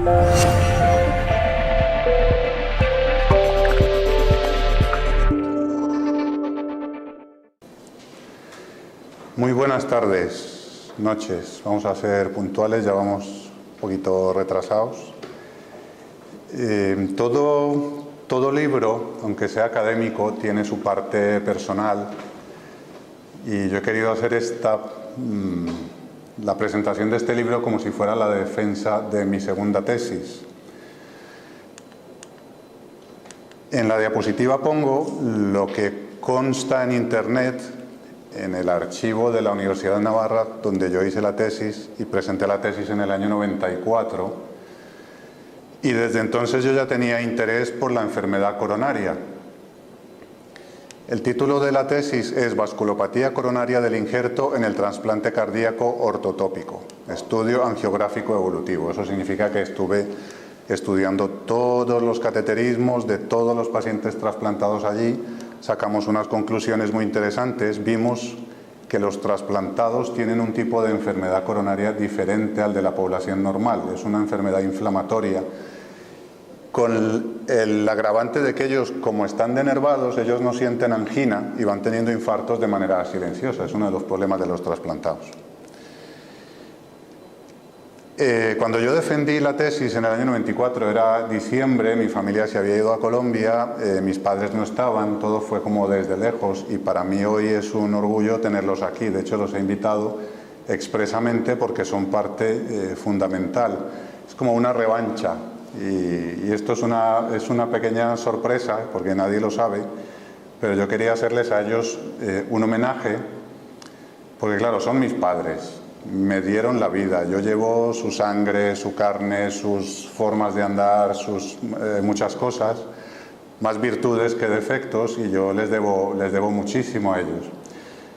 Muy buenas tardes, noches. Vamos a ser puntuales, ya vamos un poquito retrasados. Todo libro, aunque sea académico, tiene su parte personal y yo he querido hacer la presentación de este libro como si fuera la defensa de mi segunda tesis. En la diapositiva pongo lo que consta en Internet, en el archivo de la Universidad de Navarra, donde yo hice la tesis y presenté la tesis en el año 94. Y desde entonces yo ya tenía interés por la enfermedad coronaria. El título de la tesis es Vasculopatía coronaria del injerto en el trasplante cardíaco ortotópico, estudio angiográfico evolutivo. Eso significa que estuve estudiando todos los cateterismos de todos los pacientes trasplantados allí. Sacamos unas conclusiones muy interesantes. Vimos que los trasplantados tienen un tipo de enfermedad coronaria diferente al de la población normal. Es una enfermedad inflamatoria, con el agravante de que ellos, como están denervados, ellos no sienten angina y van teniendo infartos de manera silenciosa. Es uno de los problemas de los trasplantados. Cuando yo defendí la tesis en el año 94, era diciembre, mi familia se había ido a Colombia, mis padres no estaban, todo fue como desde lejos y para mí hoy es un orgullo tenerlos aquí. De hecho, los he invitado expresamente porque son parte fundamental. Es como una revancha y esto es una pequeña sorpresa porque nadie lo sabe, pero yo quería hacerles a ellos un homenaje porque, claro, son mis padres. Me dieron la vida, yo llevo su sangre, su carne, sus formas de andar, sus muchas cosas, más virtudes que defectos, y yo les debo muchísimo a ellos.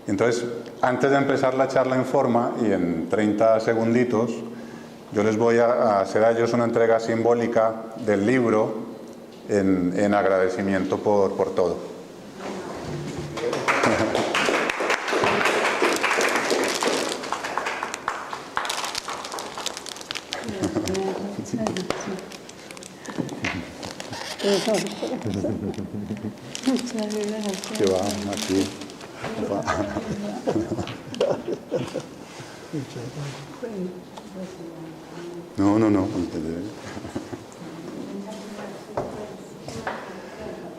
Entonces, antes de empezar la charla en forma, y en 30 segunditos, yo les voy a hacer a ellos una entrega simbólica del libro en agradecimiento por todo. ¿Qué va? Aquí. No.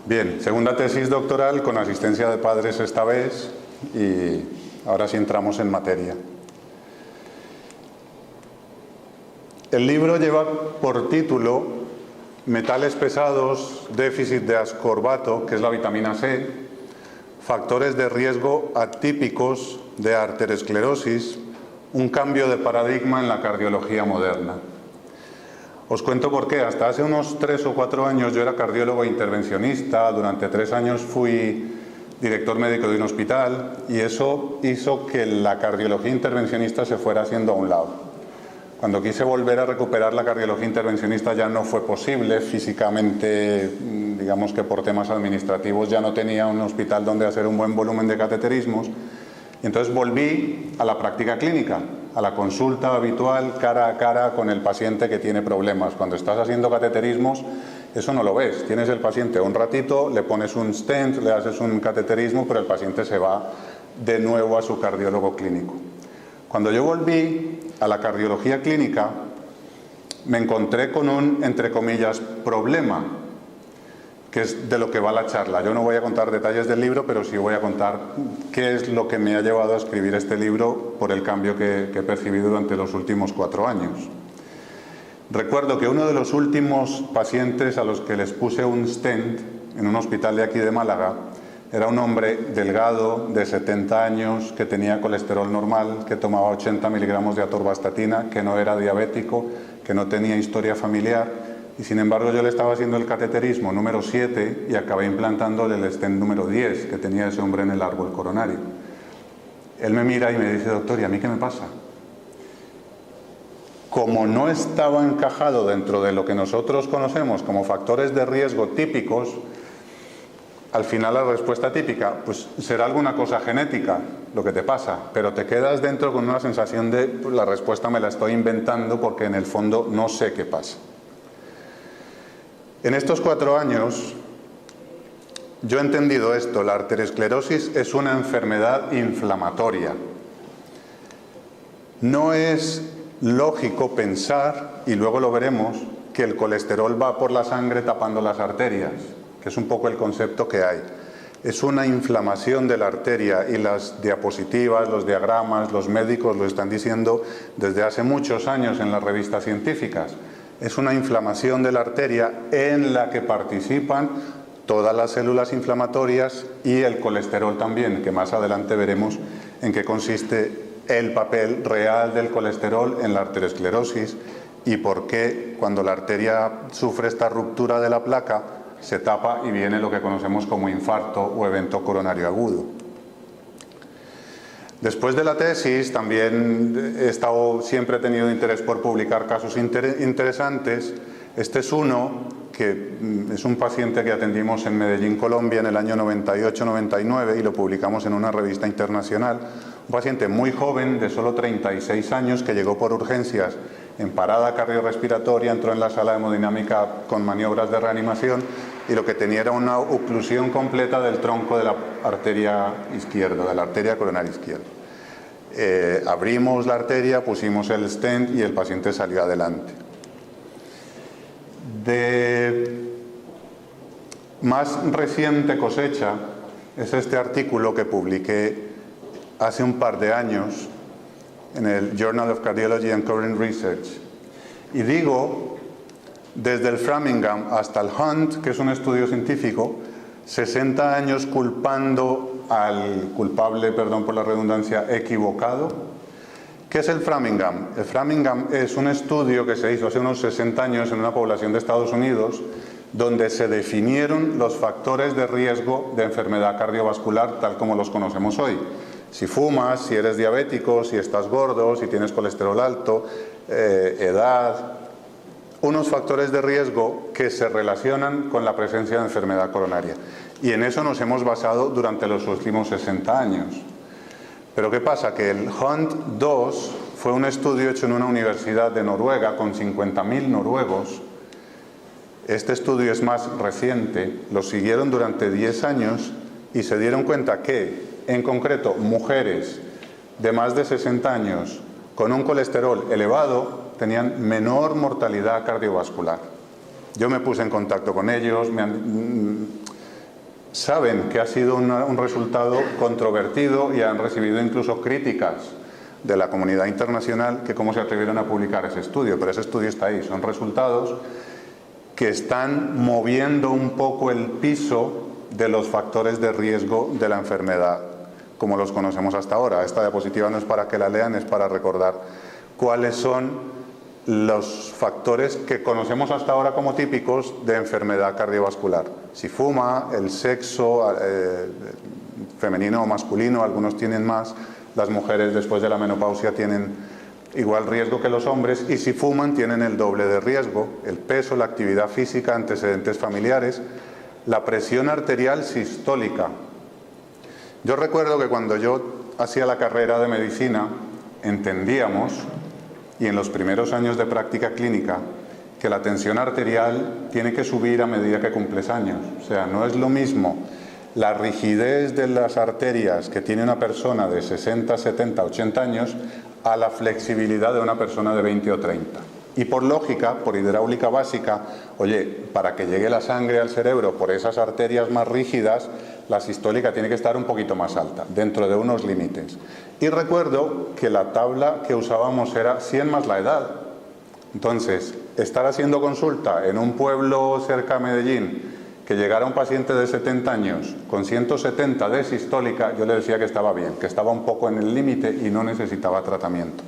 Bien, segunda tesis doctoral con asistencia de padres esta vez y ahora sí entramos en materia. El libro lleva por título Metales pesados, déficit de ascorbato, que es la vitamina C, factores de riesgo atípicos de arteriosclerosis, un cambio de paradigma en la cardiología moderna. Os cuento por qué. Hasta hace unos 3 o 4 años yo era cardiólogo intervencionista, durante 3 años fui director médico de un hospital y eso hizo que la cardiología intervencionista se fuera haciendo a un lado. Cuando quise volver a recuperar la cardiología intervencionista ya no fue posible, físicamente, digamos que por temas administrativos ya no tenía un hospital donde hacer un buen volumen de cateterismos, y entonces volví a la práctica clínica, a la consulta habitual cara a cara con el paciente que tiene problemas. Cuando estás haciendo cateterismos, eso no lo ves, tienes el paciente un ratito, le pones un stent, le haces un cateterismo, pero el paciente se va de nuevo a su cardiólogo clínico. Cuando yo volví a la cardiología clínica, me encontré con un, entre comillas, problema, que es de lo que va la charla. Yo no voy a contar detalles del libro, pero sí voy a contar qué es lo que me ha llevado a escribir este libro por el cambio que he percibido durante los últimos 4 años. Recuerdo que uno de los últimos pacientes a los que les puse un stent en un hospital de aquí de Málaga era un hombre delgado, de 70 años, que tenía colesterol normal, que tomaba 80 miligramos de atorvastatina, que no era diabético, que no tenía historia familiar, y sin embargo yo le estaba haciendo el cateterismo número 7 y acabé implantándole el stent número 10 que tenía ese hombre en el árbol coronario. Él me mira y me dice: doctor, ¿y a mí qué me pasa? Como no estaba encajado dentro de lo que nosotros conocemos como factores de riesgo típicos, al final la respuesta típica, pues será alguna cosa genética lo que te pasa, pero te quedas dentro con una sensación de, pues, la respuesta me la estoy inventando porque en el fondo no sé qué pasa. En estos 4 años yo he entendido esto: la arteriosclerosis es una enfermedad inflamatoria. No es lógico pensar, y luego lo veremos, que el colesterol va por la sangre tapando las arterias, que es un poco el concepto que hay. Es una inflamación de la arteria, y las diapositivas, los diagramas, los médicos lo están diciendo desde hace muchos años en las revistas científicas. Es una inflamación de la arteria en la que participan todas las células inflamatorias y el colesterol también, que más adelante veremos en qué consiste el papel real del colesterol en la arteriosclerosis y por qué cuando la arteria sufre esta ruptura de la placa se tapa y viene lo que conocemos como infarto o evento coronario agudo. Después de la tesis también siempre he tenido interés por publicar casos interesantes. Este es uno que es un paciente que atendimos en Medellín, Colombia, en el año 98-99 y lo publicamos en una revista internacional. Un paciente muy joven, de solo 36 años, que llegó por urgencias en parada cardiorrespiratoria, entró en la sala de hemodinámica con maniobras de reanimación y lo que tenía era una oclusión completa del tronco de la arteria izquierda, de la arteria coronaria izquierda. Abrimos la arteria, pusimos el stent y el paciente salió adelante. De más reciente cosecha es este artículo que publiqué hace un par de años en el Journal of Cardiology and Current Research. Y digo, desde el Framingham hasta el Hunt, que es un estudio científico, 60 años culpando al culpable, perdón por la redundancia, equivocado. ¿Qué es el Framingham? El Framingham es un estudio que se hizo hace unos 60 años en una población de Estados Unidos donde se definieron los factores de riesgo de enfermedad cardiovascular tal como los conocemos hoy. Si fumas, si eres diabético, si estás gordo, si tienes colesterol alto, edad, unos factores de riesgo que se relacionan con la presencia de enfermedad coronaria. Y en eso nos hemos basado durante los últimos 60 años. Pero ¿qué pasa? Que el Hunt 2 fue un estudio hecho en una universidad de Noruega con 50.000 noruegos. Este estudio es más reciente, lo siguieron durante 10 años y se dieron cuenta que, en concreto, mujeres de más de 60 años con un colesterol elevado tenían menor mortalidad cardiovascular. Yo me puse en contacto con ellos, saben que ha sido un resultado controvertido y han recibido incluso críticas de la comunidad internacional que cómo se atrevieron a publicar ese estudio, pero ese estudio está ahí, son resultados que están moviendo un poco el piso de los factores de riesgo de la enfermedad como los conocemos hasta ahora. Esta diapositiva no es para que la lean, es para recordar cuáles son los factores que conocemos hasta ahora como típicos de enfermedad cardiovascular. Si fuma, el sexo, femenino o masculino, algunos tienen más, las mujeres después de la menopausia tienen igual riesgo que los hombres y si fuman tienen el doble de riesgo, el peso, la actividad física, antecedentes familiares, la presión arterial sistólica. Yo recuerdo que cuando yo hacía la carrera de medicina entendíamos, y en los primeros años de práctica clínica, que la tensión arterial tiene que subir a medida que cumples años. O sea, no es lo mismo la rigidez de las arterias que tiene una persona de 60, 70, 80 años a la flexibilidad de una persona de 20 o 30. Y por lógica, por hidráulica básica, oye, para que llegue la sangre al cerebro por esas arterias más rígidas, la sistólica tiene que estar un poquito más alta, dentro de unos límites. Y recuerdo que la tabla que usábamos era 100 más la edad. Entonces, estar haciendo consulta en un pueblo cerca de Medellín, que llegara un paciente de 70 años con 170 de sistólica, yo le decía que estaba bien, que estaba un poco en el límite y no necesitaba tratamiento.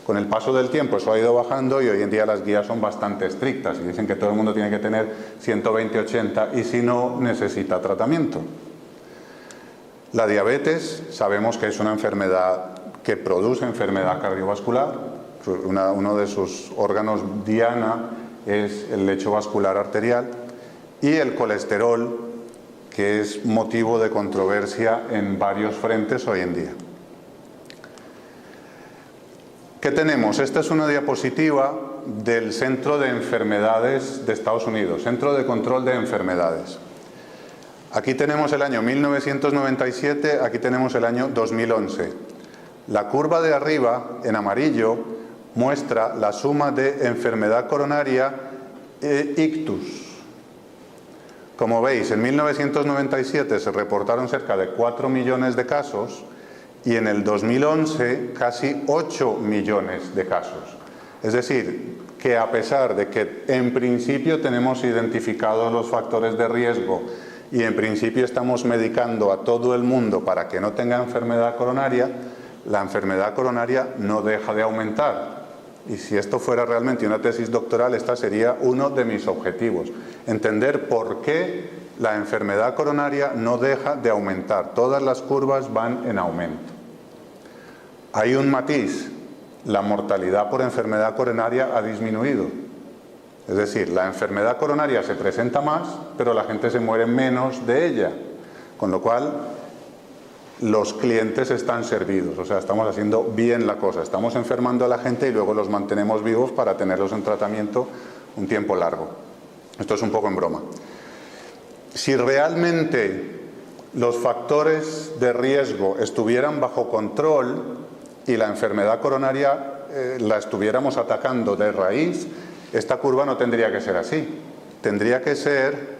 Con el paso del tiempo eso ha ido bajando y hoy en día las guías son bastante estrictas y dicen que todo el mundo tiene que tener 120-80 y si no, necesita tratamiento. La diabetes sabemos que es una enfermedad que produce enfermedad cardiovascular. Uno de sus órganos diana es el lecho vascular arterial y el colesterol, que es motivo de controversia en varios frentes hoy en día. ¿Qué tenemos? Esta es una diapositiva del Centro de Enfermedades de Estados Unidos, Centro de Control de Enfermedades. Aquí tenemos el año 1997, aquí tenemos el año 2011. La curva de arriba, en amarillo, muestra la suma de enfermedad coronaria e ictus. Como veis, en 1997 se reportaron cerca de 4 millones de casos y en el 2011 casi 8 millones de casos. Es decir, que a pesar de que en principio tenemos identificados los factores de riesgo y en principio estamos medicando a todo el mundo para que no tenga enfermedad coronaria, la enfermedad coronaria no deja de aumentar. Y si esto fuera realmente una tesis doctoral, esta sería uno de mis objetivos. Entender por qué la enfermedad coronaria no deja de aumentar. Todas las curvas van en aumento. Hay un matiz. La mortalidad por enfermedad coronaria ha disminuido. Es decir, la enfermedad coronaria se presenta más, pero la gente se muere menos de ella. Con lo cual, los clientes están servidos, o sea, estamos haciendo bien la cosa, estamos enfermando a la gente y luego los mantenemos vivos para tenerlos en tratamiento un tiempo largo. Esto es un poco en broma. Si realmente los factores de riesgo estuvieran bajo control y la enfermedad coronaria la estuviéramos atacando de raíz, esta curva no tendría que ser así. Tendría que ser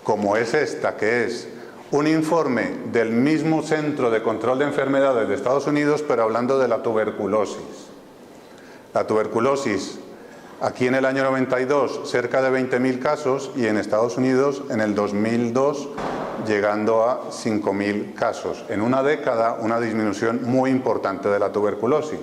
como es esta, que es un informe del mismo Centro de Control de Enfermedades de Estados Unidos, pero hablando de la tuberculosis. La tuberculosis, aquí en el año 92, cerca de 20.000 casos, y en Estados Unidos, en el 2002, llegando a 5.000 casos. En una década, una disminución muy importante de la tuberculosis.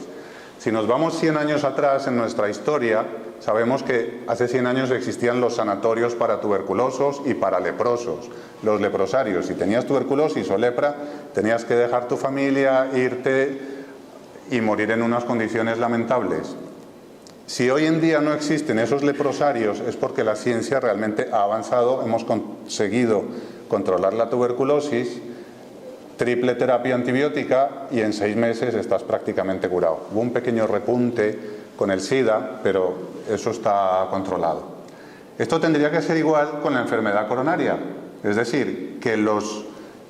Si nos vamos 100 años atrás en nuestra historia, sabemos que hace 100 años existían los sanatorios para tuberculosos y para leprosos, los leprosarios. Si tenías tuberculosis o lepra, tenías que dejar tu familia, irte y morir en unas condiciones lamentables. Si hoy en día no existen esos leprosarios, es porque la ciencia realmente ha avanzado, hemos conseguido controlar la tuberculosis, triple terapia antibiótica y en 6 meses estás prácticamente curado. Hubo un pequeño repunte con el SIDA, pero eso está controlado. Esto tendría que ser igual con la enfermedad coronaria, es decir, que los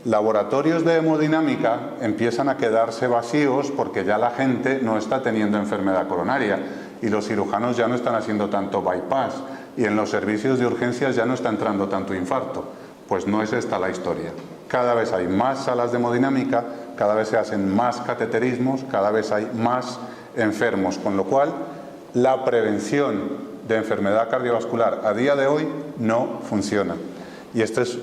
laboratorios de hemodinámica empiezan a quedarse vacíos porque ya la gente no está teniendo enfermedad coronaria y los cirujanos ya no están haciendo tanto bypass y en los servicios de urgencias ya no está entrando tanto infarto. Pues no es esta la historia. Cada vez hay más salas de hemodinámica, cada vez se hacen más cateterismos, cada vez hay más enfermos, con lo cual la prevención de enfermedad cardiovascular a día de hoy no funciona. Y este es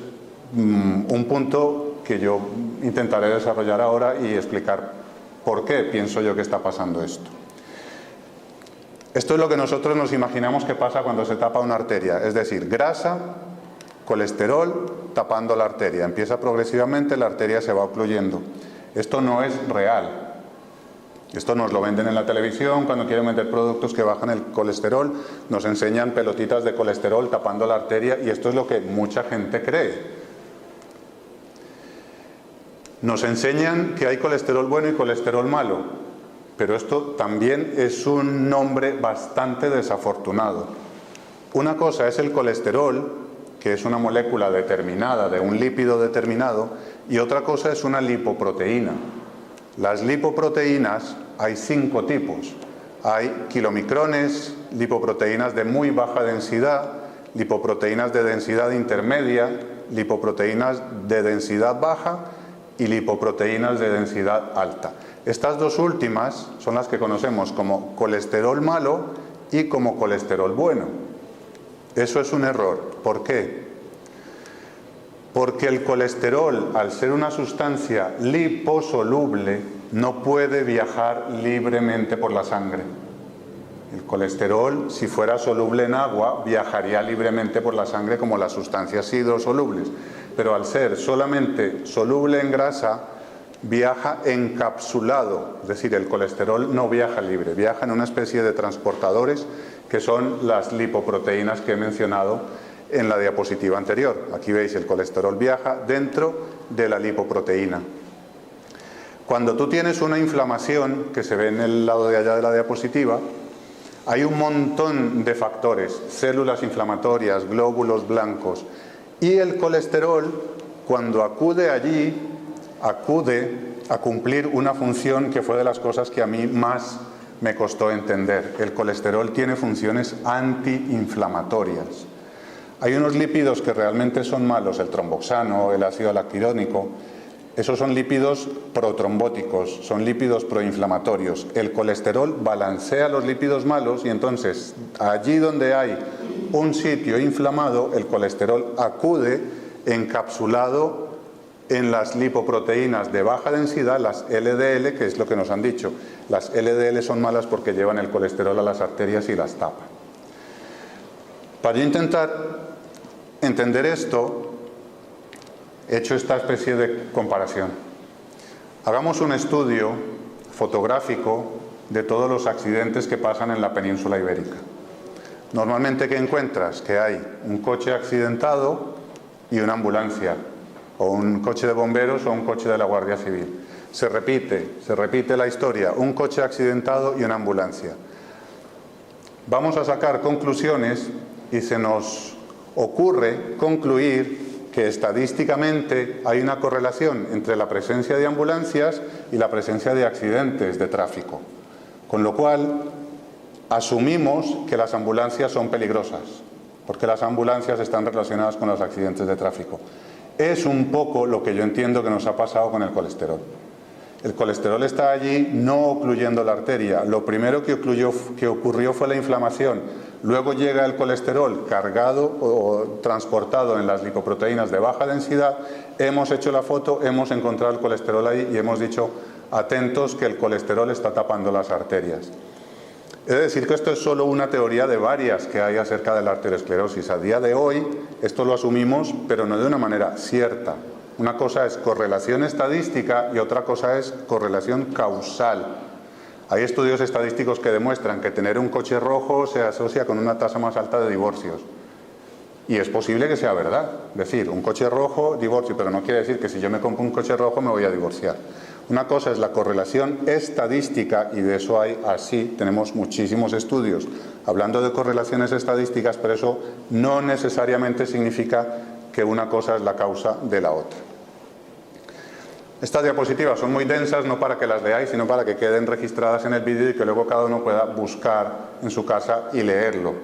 un punto que yo intentaré desarrollar ahora y explicar por qué pienso yo que está pasando esto. Esto es lo que nosotros nos imaginamos que pasa cuando se tapa una arteria, es decir, grasa, colesterol tapando la arteria. Empieza progresivamente, la arteria se va ocluyendo. Esto no es real. Esto nos lo venden en la televisión cuando quieren vender productos que bajan el colesterol. Nos enseñan pelotitas de colesterol tapando la arteria y esto es lo que mucha gente cree. Nos enseñan que hay colesterol bueno y colesterol malo, pero esto también es un nombre bastante desafortunado. Una cosa es el colesterol, que es una molécula determinada, de un lípido determinado, y otra cosa es una lipoproteína. Las lipoproteínas hay 5 tipos. Hay kilomicrones, lipoproteínas de muy baja densidad, lipoproteínas de densidad intermedia, lipoproteínas de densidad baja y lipoproteínas de densidad alta. Estas dos últimas son las que conocemos como colesterol malo y como colesterol bueno. Eso es un error. ¿Por qué? Porque el colesterol, al ser una sustancia liposoluble, no puede viajar libremente por la sangre. El colesterol, si fuera soluble en agua, viajaría libremente por la sangre como las sustancias hidrosolubles. Pero al ser solamente soluble en grasa, viaja encapsulado. Es decir, el colesterol no viaja libre, viaja en una especie de transportadores que son las lipoproteínas que he mencionado en la diapositiva anterior. Aquí veis el colesterol viaja dentro de la lipoproteína. Cuando tú tienes una inflamación, que se ve en el lado de allá de la diapositiva, hay un montón de factores, células inflamatorias, glóbulos blancos, y el colesterol, cuando acude allí, acude a cumplir una función que fue de las cosas que a mí más me costó entender. El colesterol tiene funciones antiinflamatorias. Hay unos lípidos que realmente son malos, el tromboxano, el ácido lactirónico. Esos son lípidos protrombóticos, son lípidos proinflamatorios. El colesterol balancea los lípidos malos y entonces allí donde hay un sitio inflamado, el colesterol acude encapsulado en las lipoproteínas de baja densidad, las LDL, que es lo que nos han dicho. Las LDL son malas porque llevan el colesterol a las arterias y las tapan. Para yo intentar entender esto, he hecho esta especie de comparación. Hagamos un estudio fotográfico de todos los accidentes que pasan en la península ibérica. Normalmente, ¿qué encuentras? Que hay un coche accidentado y una ambulancia, o un coche de bomberos o un coche de la Guardia Civil. Se repite la historia, un coche accidentado y una ambulancia. Vamos a sacar conclusiones y se nos ocurre concluir que estadísticamente hay una correlación entre la presencia de ambulancias y la presencia de accidentes de tráfico. Con lo cual, asumimos que las ambulancias son peligrosas, porque las ambulancias están relacionadas con los accidentes de tráfico. Es un poco lo que yo entiendo que nos ha pasado con el colesterol. El colesterol está allí no ocluyendo la arteria. Lo primero que ocurrió fue la inflamación. Luego llega el colesterol cargado o transportado en las lipoproteínas de baja densidad. Hemos hecho la foto, hemos encontrado el colesterol ahí y hemos dicho, atentos que el colesterol está tapando las arterias. Es decir, que esto es solo una teoría de varias que hay acerca de la arteriosclerosis. A día de hoy esto lo asumimos, pero no de una manera cierta. Una cosa es correlación estadística y otra cosa es correlación causal. Hay estudios estadísticos que demuestran que tener un coche rojo se asocia con una tasa más alta de divorcios. Y es posible que sea verdad. Es decir, un coche rojo, divorcio, pero no quiere decir que si yo me compro un coche rojo me voy a divorciar. Una cosa es la correlación estadística, y de eso hay así, tenemos muchísimos estudios hablando de correlaciones estadísticas, pero eso no necesariamente significa que una cosa es la causa de la otra. Estas diapositivas son muy densas, no para que las leáis, sino para que queden registradas en el vídeo y que luego cada uno pueda buscar en su casa y leerlo.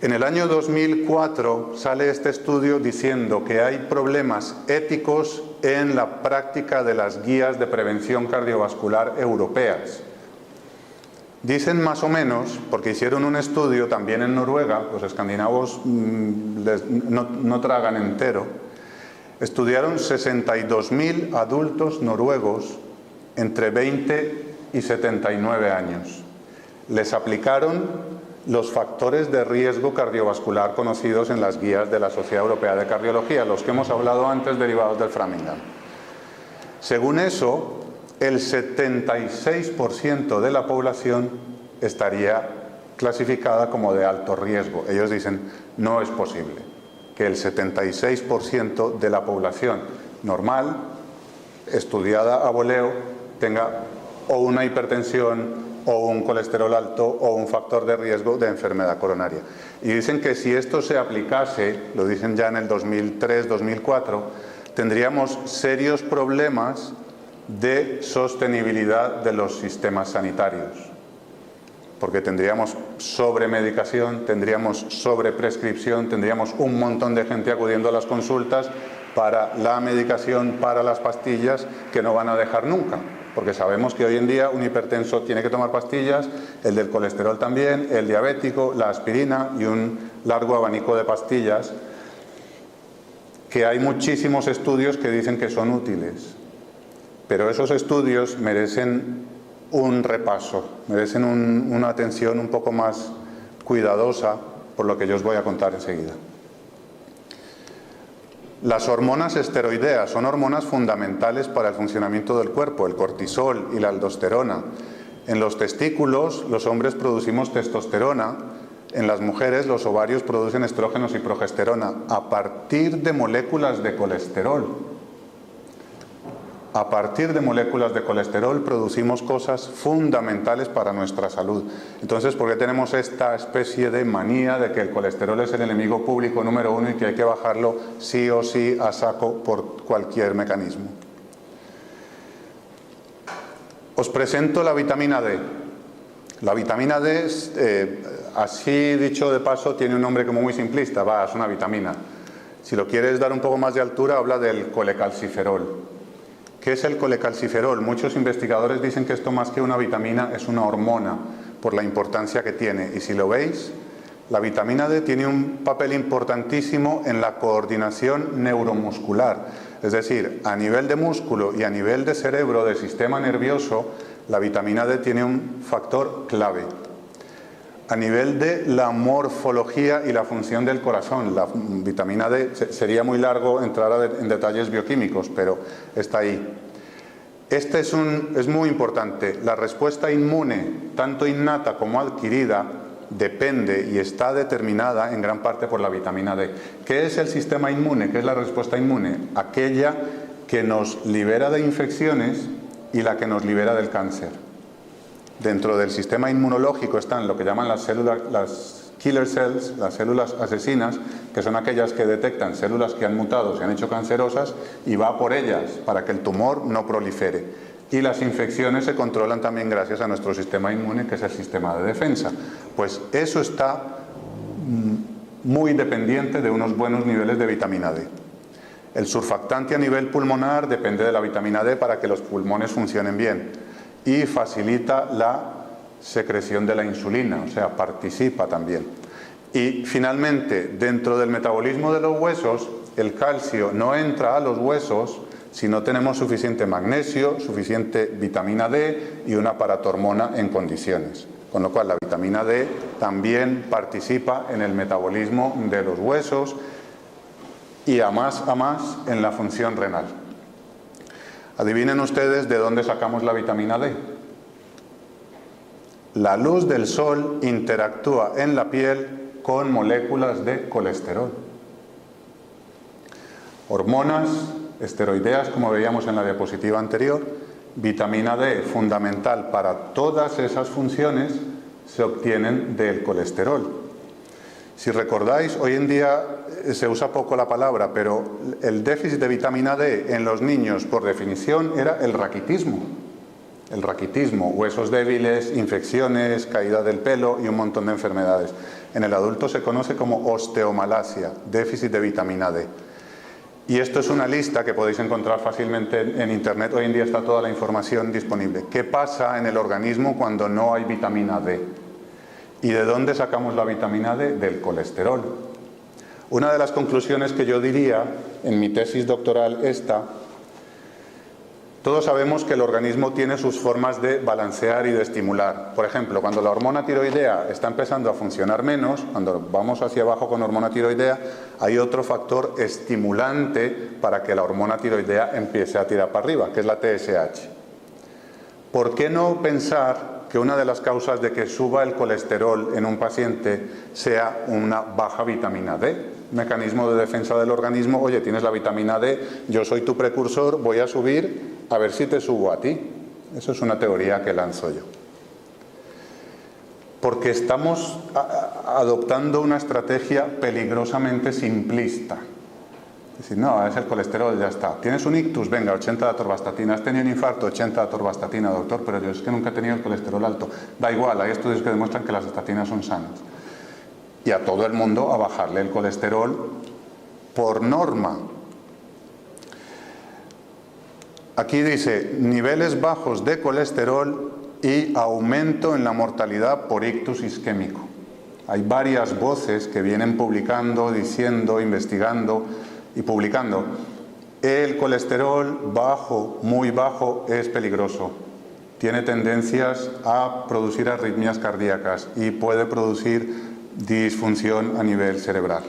En el año 2004 sale este estudio diciendo que hay problemas éticos en la práctica de las guías de prevención cardiovascular europeas. Dicen más o menos, porque hicieron un estudio también en Noruega, los escandinavos no tragan entero, estudiaron 62.000 adultos noruegos entre 20 y 79 años. Les aplicaron los factores de riesgo cardiovascular conocidos en las guías de la Sociedad Europea de Cardiología, los que hemos hablado antes derivados del Framingham. Según eso, el 76% de la población estaría clasificada como de alto riesgo. Ellos dicen, no es posible que el 76% de la población normal, estudiada a voleo, tenga o una hipertensión, o un colesterol alto, o un factor de riesgo de enfermedad coronaria. Y dicen que si esto se aplicase, lo dicen ya en el 2003-2004, tendríamos serios problemas de sostenibilidad de los sistemas sanitarios. Porque tendríamos sobremedicación, tendríamos sobreprescripción, tendríamos un montón de gente acudiendo a las consultas para la medicación, para las pastillas, que no van a dejar nunca. Porque sabemos que hoy en día un hipertenso tiene que tomar pastillas, el del colesterol también, el diabético, la aspirina y un largo abanico de pastillas, que hay muchísimos estudios que dicen que son útiles. Pero esos estudios merecen un repaso, merecen una atención un poco más cuidadosa por lo que yo os voy a contar enseguida. Las hormonas esteroideas son hormonas fundamentales para el funcionamiento del cuerpo, el cortisol y la aldosterona. En los testículos, los hombres producimos testosterona, en las mujeres los ovarios producen estrógenos y progesterona a partir de moléculas de colesterol. A partir de moléculas de colesterol producimos cosas fundamentales para nuestra salud. Entonces, ¿por qué tenemos esta especie de manía de que el colesterol es el enemigo público número 1 y que hay que bajarlo sí o sí a saco por cualquier mecanismo? Os presento la vitamina D. La vitamina D, así dicho de paso, tiene un nombre como muy simplista, es una vitamina. Si lo quieres dar un poco más de altura, habla del colecalciferol. ¿Qué es el colecalciferol? Muchos investigadores dicen que esto más que una vitamina es una hormona por la importancia que tiene. Y si lo veis, la vitamina D tiene un papel importantísimo en la coordinación neuromuscular. Es decir, a nivel de músculo y a nivel de cerebro, de sistema nervioso, la vitamina D tiene un factor clave. A nivel de la morfología y la función del corazón, la vitamina D, sería muy largo entrar en detalles bioquímicos, pero está ahí. Este es muy importante. La respuesta inmune, tanto innata como adquirida, depende y está determinada en gran parte por la vitamina D. ¿Qué es el sistema inmune? ¿Qué es la respuesta inmune? Aquella que nos libera de infecciones y la que nos libera del cáncer. Dentro del sistema inmunológico están lo que llaman las células, las killer cells, las células asesinas, que son aquellas que detectan células que han mutado, se han hecho cancerosas y va por ellas para que el tumor no prolifere. Y las infecciones se controlan también gracias a nuestro sistema inmune, que es el sistema de defensa. Pues eso está muy dependiente de unos buenos niveles de vitamina D. El surfactante a nivel pulmonar depende de la vitamina D para que los pulmones funcionen bien. Y facilita la secreción de la insulina, o sea, participa también. Y finalmente, dentro del metabolismo de los huesos, el calcio no entra a los huesos si no tenemos suficiente magnesio, suficiente vitamina D y una paratormona en condiciones. Con lo cual, la vitamina D también participa en el metabolismo de los huesos y a más en la función renal. Adivinen ustedes de dónde sacamos la vitamina D. La luz del sol interactúa en la piel con moléculas de colesterol. Hormonas esteroideas, como veíamos en la diapositiva anterior, vitamina D, fundamental para todas esas funciones, se obtienen del colesterol. Si recordáis, hoy en día se usa poco la palabra, pero el déficit de vitamina D en los niños, por definición, era el raquitismo. El raquitismo, huesos débiles, infecciones, caída del pelo y un montón de enfermedades. En el adulto se conoce como osteomalacia, déficit de vitamina D. Y esto es una lista que podéis encontrar fácilmente en internet. Hoy en día está toda la información disponible. ¿Qué pasa en el organismo cuando no hay vitamina D? ¿Y de dónde sacamos la vitamina D? Del colesterol. Una de las conclusiones que yo diría en mi tesis doctoral todos sabemos que el organismo tiene sus formas de balancear y de estimular. Por ejemplo, cuando la hormona tiroidea está empezando a funcionar menos, cuando vamos hacia abajo con hormona tiroidea, hay otro factor estimulante para que la hormona tiroidea empiece a tirar para arriba, que es la TSH. ¿Por qué no pensar que una de las causas de que suba el colesterol en un paciente sea una baja vitamina D? Mecanismo de defensa del organismo: oye, tienes la vitamina D, yo soy tu precursor, voy a subir a ver si te subo a ti. Eso es una teoría que lanzo yo. Porque estamos adoptando una estrategia peligrosamente simplista. Es decir, no, es el colesterol, ya está. ¿Tienes un ictus? Venga, 80 de atorvastatina. ¿Has tenido un infarto? 80 de atorvastatina, doctor, pero yo es que nunca he tenido el colesterol alto. Da igual, hay estudios que demuestran que las estatinas son sanas. Y a todo el mundo a bajarle el colesterol por norma. Aquí dice niveles bajos de colesterol y aumento en la mortalidad por ictus isquémico. Hay varias voces que vienen publicando, diciendo, investigando y publicando. El colesterol bajo, muy bajo, es peligroso. Tiene tendencias a producir arritmias cardíacas y puede producir disfunción a nivel cerebral.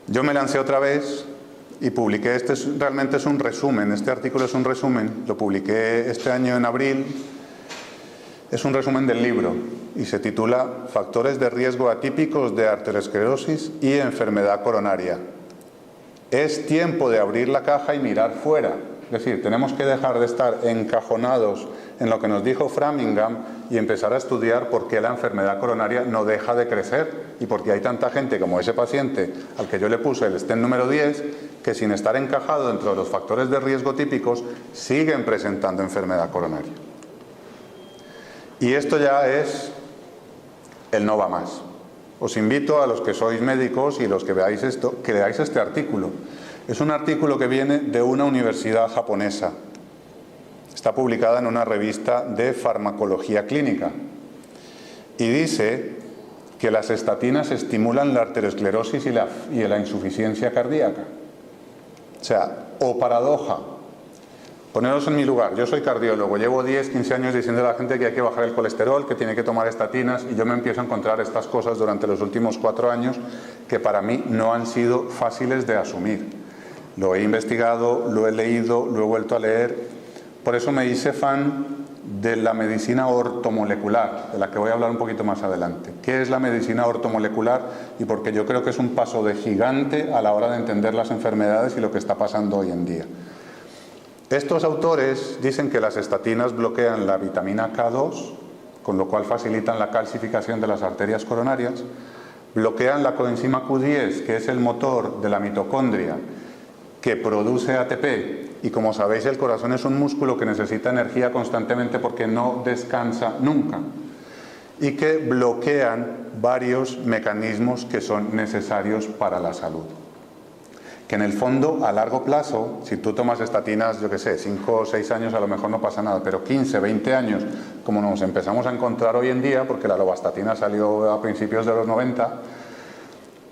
Yo me lancé otra vez y publiqué, realmente es un resumen, este artículo es un resumen, lo publiqué este año en abril, es un resumen del libro y se titula Factores de riesgo atípicos de arteriosclerosis y enfermedad coronaria. Es tiempo de abrir la caja y mirar fuera. Es decir, tenemos que dejar de estar encajonados en lo que nos dijo Framingham y empezar a estudiar por qué la enfermedad coronaria no deja de crecer y por qué hay tanta gente como ese paciente al que yo le puse el stent número 10 que sin estar encajado dentro de los factores de riesgo típicos siguen presentando enfermedad coronaria. Y esto ya es el no va más. Os invito a los que sois médicos y los que veáis esto, que leáis este artículo. Es un artículo que viene de una universidad japonesa. Está publicada en una revista de farmacología clínica. Y dice que las estatinas estimulan la arteriosclerosis y la insuficiencia cardíaca. O sea, o paradoja. Poneros en mi lugar, yo soy cardiólogo, llevo 10, 15 años diciendo a la gente que hay que bajar el colesterol, que tiene que tomar estatinas, y yo me empiezo a encontrar estas cosas durante los últimos 4 años que para mí no han sido fáciles de asumir. Lo he investigado, lo he leído, lo he vuelto a leer. Por eso me hice fan de la medicina ortomolecular, de la que voy a hablar un poquito más adelante. ¿Qué es la medicina ortomolecular? Y porque yo creo que es un paso de gigante a la hora de entender las enfermedades y lo que está pasando hoy en día. Estos autores dicen que las estatinas bloquean la vitamina K2, con lo cual facilitan la calcificación de las arterias coronarias, bloquean la coenzima Q10, que es el motor de la mitocondria, que produce ATP, y como sabéis el corazón es un músculo que necesita energía constantemente porque no descansa nunca, y que bloquean varios mecanismos que son necesarios para la salud. Que en el fondo, a largo plazo, si tú tomas estatinas, yo qué sé, 5 o 6 años a lo mejor no pasa nada, pero 15, 20 años, como nos empezamos a encontrar hoy en día, porque la lovastatina salió a principios de los 90,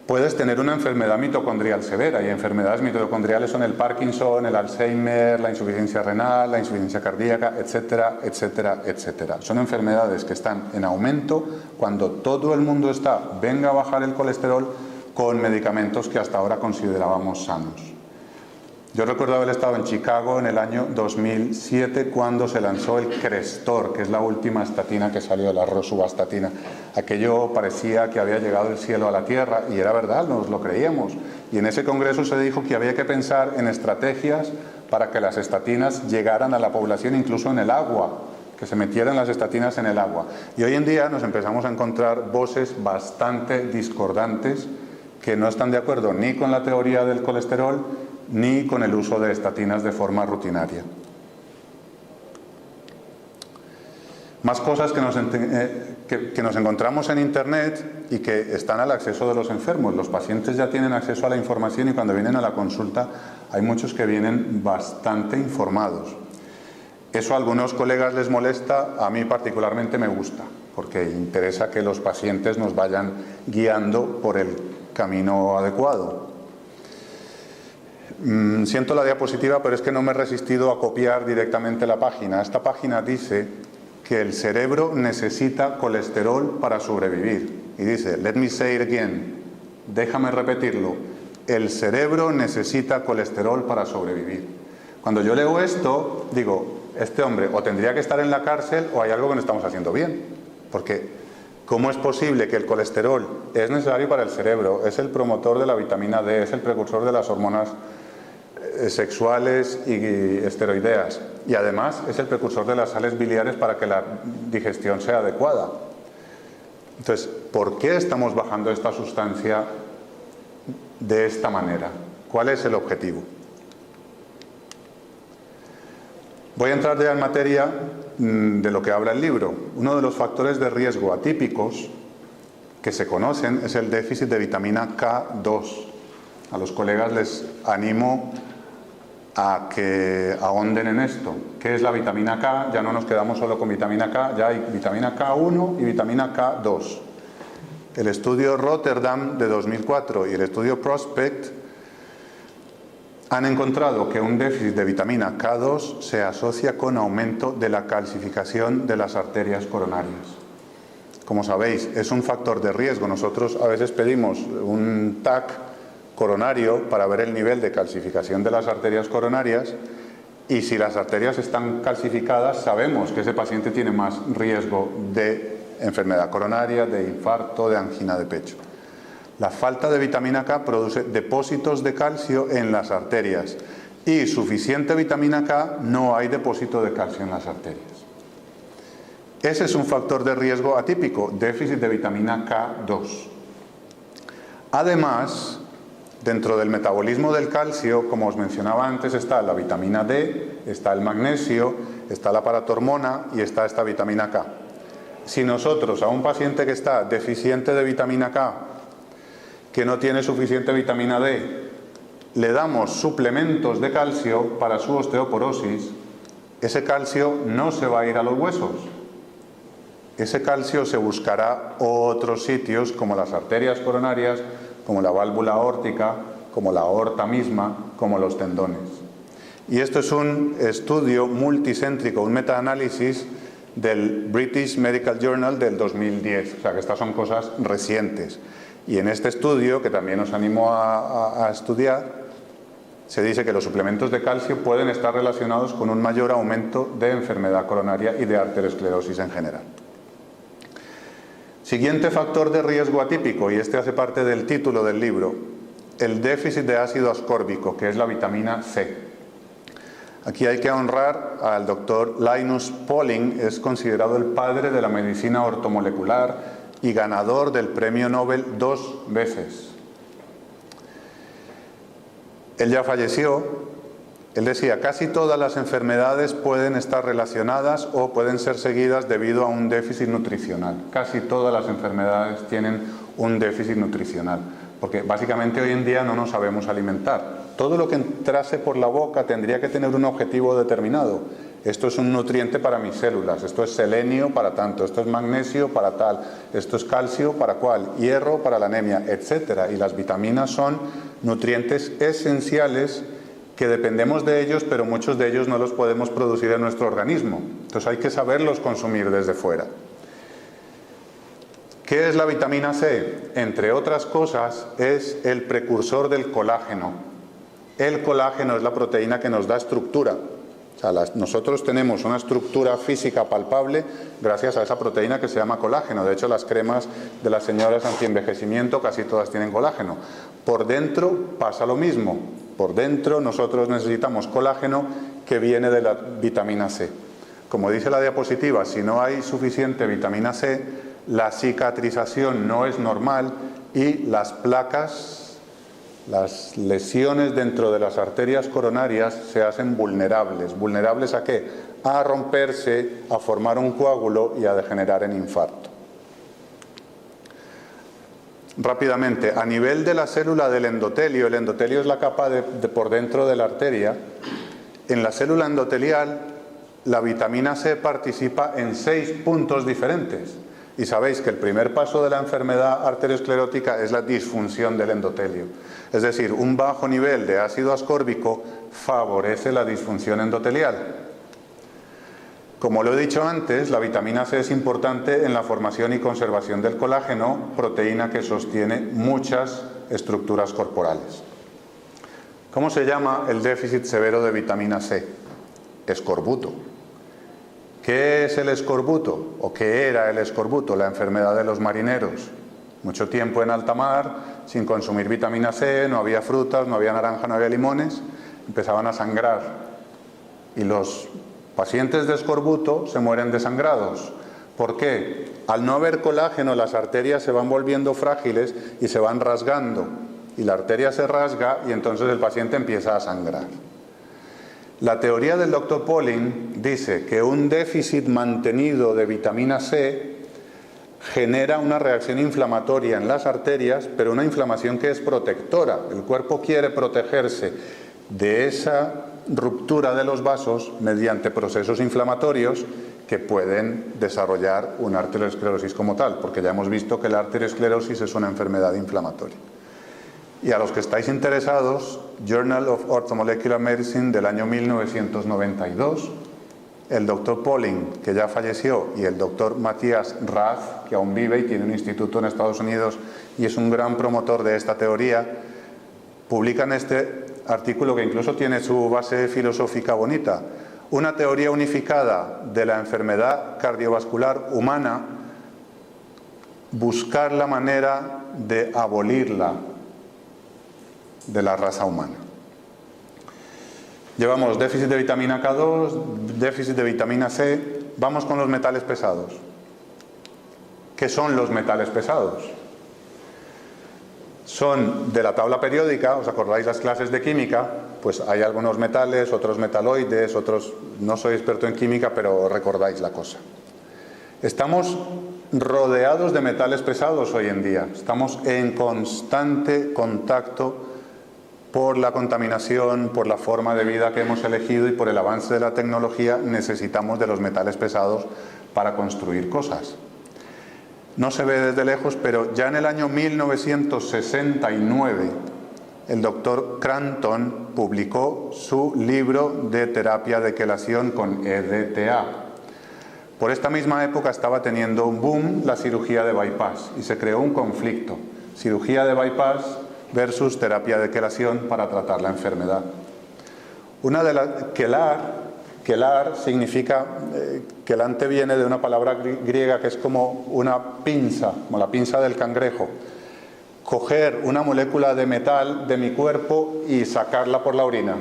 puedes tener una enfermedad mitocondrial severa, y enfermedades mitocondriales son el Parkinson, el Alzheimer, la insuficiencia renal, la insuficiencia cardíaca, etcétera, etcétera, etcétera. Son enfermedades que están en aumento cuando todo el mundo está, venga a bajar el colesterol, con medicamentos que hasta ahora considerábamos sanos. Yo recuerdo haber estado en Chicago en el año 2007 cuando se lanzó el Crestor, que es la última estatina que salió, la rosuvastatina. Aquello parecía que había llegado el cielo a la tierra, y era verdad, nos lo creíamos. Y en ese congreso se dijo que había que pensar en estrategias para que las estatinas llegaran a la población, incluso en el agua, que se metieran las estatinas en el agua. Y hoy en día nos empezamos a encontrar voces bastante discordantes que no están de acuerdo ni con la teoría del colesterol ni con el uso de estatinas de forma rutinaria. Más cosas que nos encontramos en Internet y que están al acceso de los enfermos. Los pacientes ya tienen acceso a la información y cuando vienen a la consulta hay muchos que vienen bastante informados. Eso a algunos colegas les molesta, a mí particularmente me gusta, porque interesa que los pacientes nos vayan guiando por el camino adecuado. Siento la diapositiva, pero es que no me he resistido a copiar directamente la página. Esta página dice que el cerebro necesita colesterol para sobrevivir. Y dice, let me say it again, déjame repetirlo, el cerebro necesita colesterol para sobrevivir. Cuando yo leo esto, digo, este hombre o tendría que estar en la cárcel o hay algo que no estamos haciendo bien. Porque ¿cómo es posible que el colesterol es necesario para el cerebro? Es el promotor de la vitamina D, es el precursor de las hormonas sexuales y esteroideas. Y además es el precursor de las sales biliares para que la digestión sea adecuada. Entonces, ¿por qué estamos bajando esta sustancia de esta manera? ¿Cuál es el objetivo? Voy a entrar ya en materia de lo que habla el libro. Uno de los factores de riesgo atípicos que se conocen es el déficit de vitamina K2. A los colegas les animo a que ahonden en esto. ¿Qué es la vitamina K? Ya no nos quedamos solo con vitamina K, ya hay vitamina K1 y vitamina K2. El estudio Rotterdam de 2004 y el estudio Prospect han encontrado que un déficit de vitamina K2 se asocia con aumento de la calcificación de las arterias coronarias. Como sabéis, es un factor de riesgo. Nosotros a veces pedimos un TAC coronario para ver el nivel de calcificación de las arterias coronarias, y si las arterias están calcificadas sabemos que ese paciente tiene más riesgo de enfermedad coronaria, de infarto, de angina de pecho. La falta de vitamina K produce depósitos de calcio en las arterias y suficiente vitamina K no hay depósito de calcio en las arterias. Ese es un factor de riesgo atípico, déficit de vitamina K2. Además, dentro del metabolismo del calcio, como os mencionaba antes, está la vitamina D, está el magnesio, está la paratormona y está esta vitamina K. Si nosotros a un paciente que está deficiente de vitamina K, que no tiene suficiente vitamina D, le damos suplementos de calcio para su osteoporosis, ese calcio no se va a ir a los huesos. Ese calcio se buscará otros sitios como las arterias coronarias, como la válvula aórtica, como la aorta misma, como los tendones. Y esto es un estudio multicéntrico, un metaanálisis del British Medical Journal del 2010, o sea que estas son cosas recientes. Y en este estudio, que también os animo a estudiar, se dice que los suplementos de calcio pueden estar relacionados con un mayor aumento de enfermedad coronaria y de arteriosclerosis en general. Siguiente factor de riesgo atípico, y este hace parte del título del libro, el déficit de ácido ascórbico, que es la vitamina C. Aquí hay que honrar al doctor Linus Pauling, es considerado el padre de la medicina ortomolecular y ganador del premio Nobel 2 veces. Él ya falleció. Él decía, casi todas las enfermedades pueden estar relacionadas o pueden ser seguidas debido a un déficit nutricional. Casi todas las enfermedades tienen un déficit nutricional, porque básicamente hoy en día no nos sabemos alimentar. Todo lo que entrase por la boca tendría que tener un objetivo determinado. Esto es un nutriente para mis células, esto es selenio para tanto, esto es magnesio para tal, esto es calcio para cual, hierro para la anemia, etc. Y las vitaminas son nutrientes esenciales que dependemos de ellos, pero muchos de ellos no los podemos producir en nuestro organismo. Entonces hay que saberlos consumir desde fuera. ¿Qué es la vitamina C? Entre otras cosas, es el precursor del colágeno. El colágeno es la proteína que nos da estructura. O sea, nosotros tenemos una estructura física palpable gracias a esa proteína que se llama colágeno. De hecho, las cremas de las señoras antienvejecimiento casi todas tienen colágeno. Por dentro pasa lo mismo. Por dentro nosotros necesitamos colágeno que viene de la vitamina C. Como dice la diapositiva, si no hay suficiente vitamina C, la cicatrización no es normal y las placas, las lesiones dentro de las arterias coronarias se hacen vulnerables. ¿Vulnerables a qué? A romperse, a formar un coágulo y a degenerar en infarto. Rápidamente, a nivel de la célula del endotelio, el endotelio es la capa de por dentro de la arteria. En la célula endotelial, la vitamina C participa en 6 puntos diferentes. Y sabéis que el primer paso de la enfermedad arteriosclerótica es la disfunción del endotelio. Es decir, un bajo nivel de ácido ascórbico favorece la disfunción endotelial. Como lo he dicho antes, la vitamina C es importante en la formación y conservación del colágeno, proteína que sostiene muchas estructuras corporales. ¿Cómo se llama el déficit severo de vitamina C? Escorbuto. ¿Qué es el escorbuto? ¿O qué era el escorbuto? La enfermedad de los marineros. Mucho tiempo en alta mar, sin consumir vitamina C, no había frutas, no había naranja, no había limones, empezaban a sangrar. Y los pacientes de escorbuto se mueren desangrados. ¿Por qué? Al no haber colágeno, las arterias se van volviendo frágiles y se van rasgando. Y la arteria se rasga y entonces el paciente empieza a sangrar. La teoría del Dr. Pauling dice que un déficit mantenido de vitamina C genera una reacción inflamatoria en las arterias, pero una inflamación que es protectora. El cuerpo quiere protegerse de esa ruptura de los vasos mediante procesos inflamatorios que pueden desarrollar una arteriosclerosis como tal, porque ya hemos visto que la arteriosclerosis es una enfermedad inflamatoria. Y a los que estáis interesados, Journal of Orthomolecular Medicine del año 1992, el doctor Pauling, que ya falleció, y el doctor Matthias Rath, que aún vive y tiene un instituto en Estados Unidos y es un gran promotor de esta teoría, publican este artículo que incluso tiene su base filosófica bonita. Una teoría unificada de la enfermedad cardiovascular humana buscar la manera de abolirla de la raza humana. Llevamos déficit de vitamina K2, déficit de vitamina C, vamos con los metales pesados. ¿Qué son los metales pesados? Son de la tabla periódica, ¿os acordáis las clases de química? Pues hay algunos metales, otros metaloides, otros... No soy experto en química, pero recordáis la cosa. Estamos rodeados de metales pesados hoy en día. Estamos en constante contacto por la contaminación, por la forma de vida que hemos elegido y por el avance de la tecnología. Necesitamos de los metales pesados para construir cosas. No se ve desde lejos, pero ya en el año 1969 el doctor Cranton publicó su libro de terapia de quelación con EDTA. Por esta misma época estaba teniendo un boom la cirugía de bypass y se creó un conflicto. Cirugía de bypass versus terapia de quelación para tratar la enfermedad. Una de las... Quelar significa, quelante viene de una palabra griega que es como una pinza, como la pinza del cangrejo. Coger una molécula de metal de mi cuerpo y sacarla por la orina.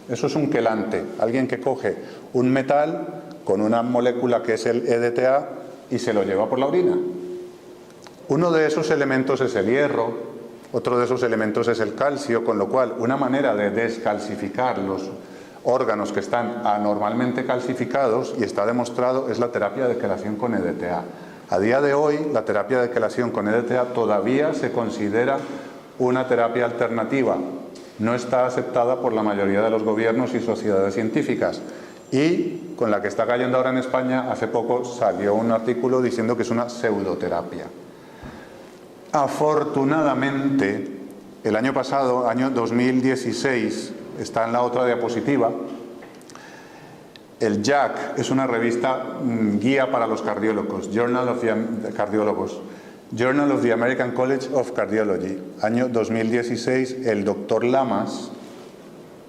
Eso es un quelante, alguien que coge un metal con una molécula que es el EDTA y se lo lleva por la orina. Uno de esos elementos es el hierro, otro de esos elementos es el calcio, con lo cual una manera de descalcificar los órganos que están anormalmente calcificados, y está demostrado, es la terapia de quelación con EDTA. A día de hoy, la terapia de quelación con EDTA todavía se considera una terapia alternativa. No está aceptada por la mayoría de los gobiernos y sociedades científicas. Y con la que está cayendo ahora en España, hace poco salió un artículo diciendo que es una pseudoterapia. Afortunadamente, el año pasado, año 2016, está en la otra diapositiva, el JACC es una revista guía para los cardiólogos, Journal of the American College of Cardiology. Año 2016, el doctor Lamas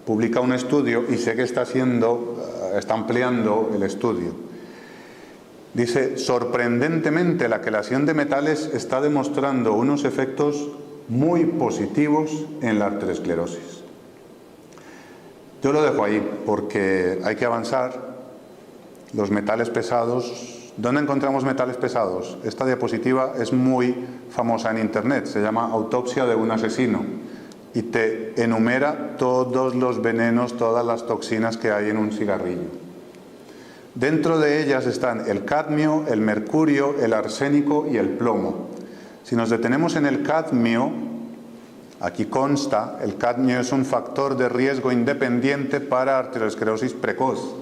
publica un estudio y sé que está ampliando el estudio. Dice, sorprendentemente la quelación de metales está demostrando unos efectos muy positivos en la arteriosclerosis. Yo lo dejo ahí porque hay que avanzar. Los metales pesados. ¿Dónde encontramos metales pesados? Esta diapositiva es muy famosa en internet, se llama Autopsia de un asesino y te enumera todos los venenos, todas las toxinas que hay en un cigarrillo. Dentro de ellas están el cadmio, el mercurio, el arsénico y el plomo. Si nos detenemos en el cadmio, aquí consta, el cadmio es un factor de riesgo independiente para arteriosclerosis precoz.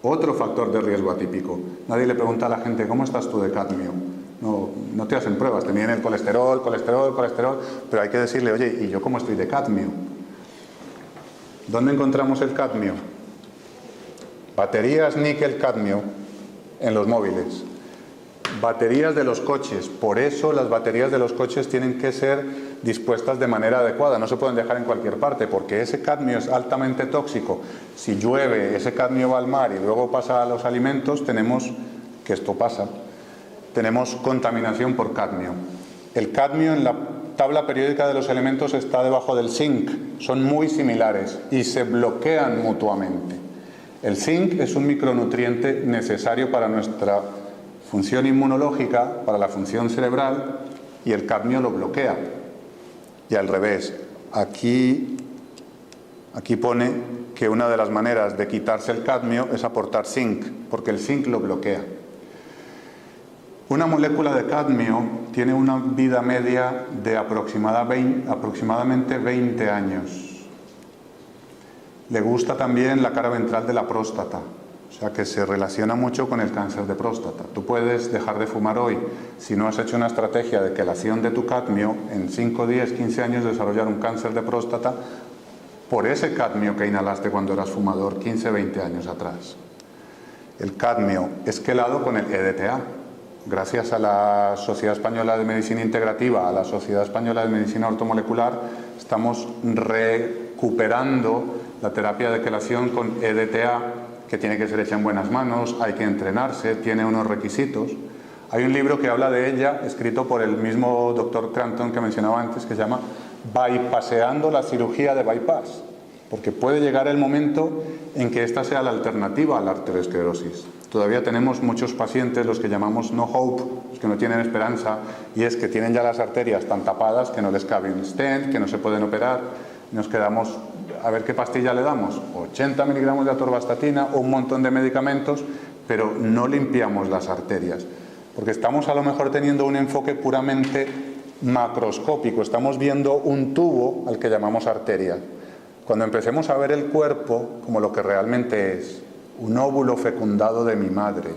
Otro factor de riesgo atípico. Nadie le pregunta a la gente, ¿cómo estás tú de cadmio? No te hacen pruebas, te miden el colesterol, pero hay que decirle, oye, ¿y yo cómo estoy de cadmio? ¿Dónde encontramos el cadmio? Baterías níquel-cadmio en los móviles. Baterías de los coches. Por eso las baterías de los coches tienen que ser dispuestas de manera adecuada. No se pueden dejar en cualquier parte porque ese cadmio es altamente tóxico. Si llueve, ese cadmio va al mar y luego pasa a los alimentos, tenemos contaminación por cadmio. El cadmio en la tabla periódica de los elementos está debajo del zinc. Son muy similares y se bloquean mutuamente. El zinc es un micronutriente necesario para nuestra función inmunológica, para la función cerebral, y el cadmio lo bloquea. Y al revés, aquí pone que una de las maneras de quitarse el cadmio es aportar zinc, porque el zinc lo bloquea. Una molécula de cadmio tiene una vida media de aproximadamente 20 años. Le gusta también la cara ventral de la próstata, o sea que se relaciona mucho con el cáncer de próstata. Tú puedes dejar de fumar hoy, si no has hecho una estrategia de quelación de tu cadmio, en 5, 10, 15 años desarrollar un cáncer de próstata por ese cadmio que inhalaste cuando eras fumador 15, 20 años atrás. El cadmio es quelado con el EDTA. Gracias a la Sociedad Española de Medicina Integrativa, a la Sociedad Española de Medicina Ortomolecular, estamos recuperando la terapia de quelación con EDTA, que tiene que ser hecha en buenas manos, hay que entrenarse, tiene unos requisitos. Hay un libro que habla de ella, escrito por el mismo doctor Crampton que mencionaba antes, que se llama Bypaseando la cirugía de bypass, porque puede llegar el momento en que esta sea la alternativa a la arteriosclerosis. Todavía tenemos muchos pacientes, los que llamamos no hope, los que no tienen esperanza, y es que tienen ya las arterias tan tapadas que no les cabe un stent, que no se pueden operar. Nos quedamos a ver qué pastilla le damos, 80 miligramos de atorvastatina o un montón de medicamentos, pero no limpiamos las arterias, porque estamos a lo mejor teniendo un enfoque puramente macroscópico, estamos viendo un tubo al que llamamos arteria. Cuando empecemos a ver el cuerpo como lo que realmente es, un óvulo fecundado de mi madre,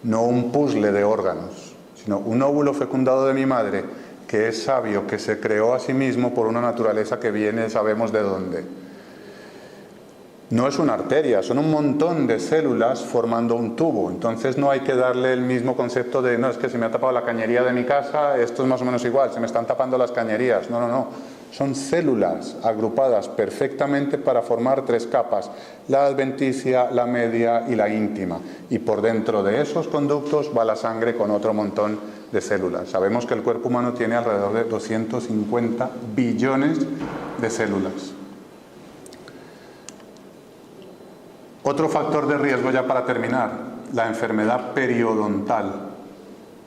no un puzzle de órganos, sino un óvulo fecundado de mi madre que es sabio, que se creó a sí mismo por una naturaleza que viene, sabemos de dónde. No es una arteria, son un montón de células formando un tubo. Entonces no hay que darle el mismo concepto de, no, es que se me ha tapado la cañería de mi casa, esto es más o menos igual, se me están tapando las cañerías. No, no, no. Son células agrupadas perfectamente para formar tres capas, la adventicia, la media y la íntima. Y por dentro de esos conductos va la sangre con otro montón de células. Sabemos que el cuerpo humano tiene alrededor de 250 billones de células. Otro factor de riesgo, ya para terminar, la enfermedad periodontal.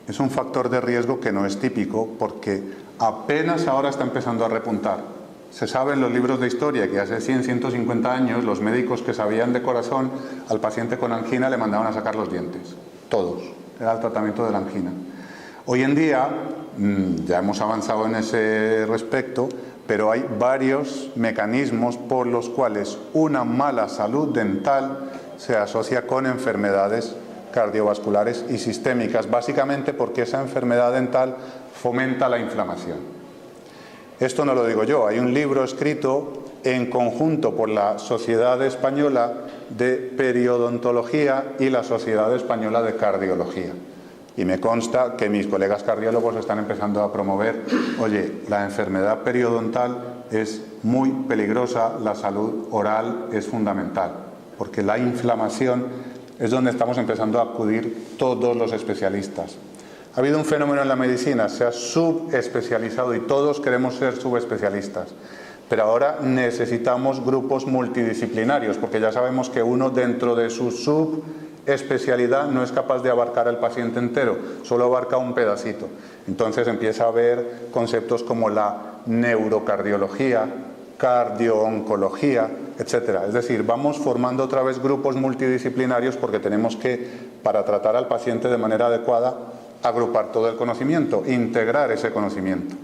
Es un factor de riesgo que no es típico porque apenas ahora está empezando a repuntar. Se sabe en los libros de historia que hace 100, 150 años los médicos que sabían de corazón al paciente con angina le mandaban a sacar los dientes. Todos. Era el tratamiento de la angina. Hoy en día ya hemos avanzado en ese respecto, pero hay varios mecanismos por los cuales una mala salud dental se asocia con enfermedades cardiovasculares y sistémicas, básicamente porque esa enfermedad dental fomenta la inflamación. Esto no lo digo yo, hay un libro escrito en conjunto por la Sociedad Española de Periodontología y la Sociedad Española de Cardiología. Y me consta que mis colegas cardiólogos están empezando a promover, oye, la enfermedad periodontal es muy peligrosa, la salud oral es fundamental, porque la inflamación es donde estamos empezando a acudir todos los especialistas. Ha habido un fenómeno en la medicina, se ha subespecializado y todos queremos ser subespecialistas. Pero ahora necesitamos grupos multidisciplinarios, porque ya sabemos que uno dentro de su subespecialidad no es capaz de abarcar al paciente entero, solo abarca un pedacito. Entonces empieza a haber conceptos como la neurocardiología, cardiooncología, etcétera. Es decir, vamos formando otra vez grupos multidisciplinarios porque tenemos que, para tratar al paciente de manera adecuada, agrupar todo el conocimiento, integrar ese conocimiento.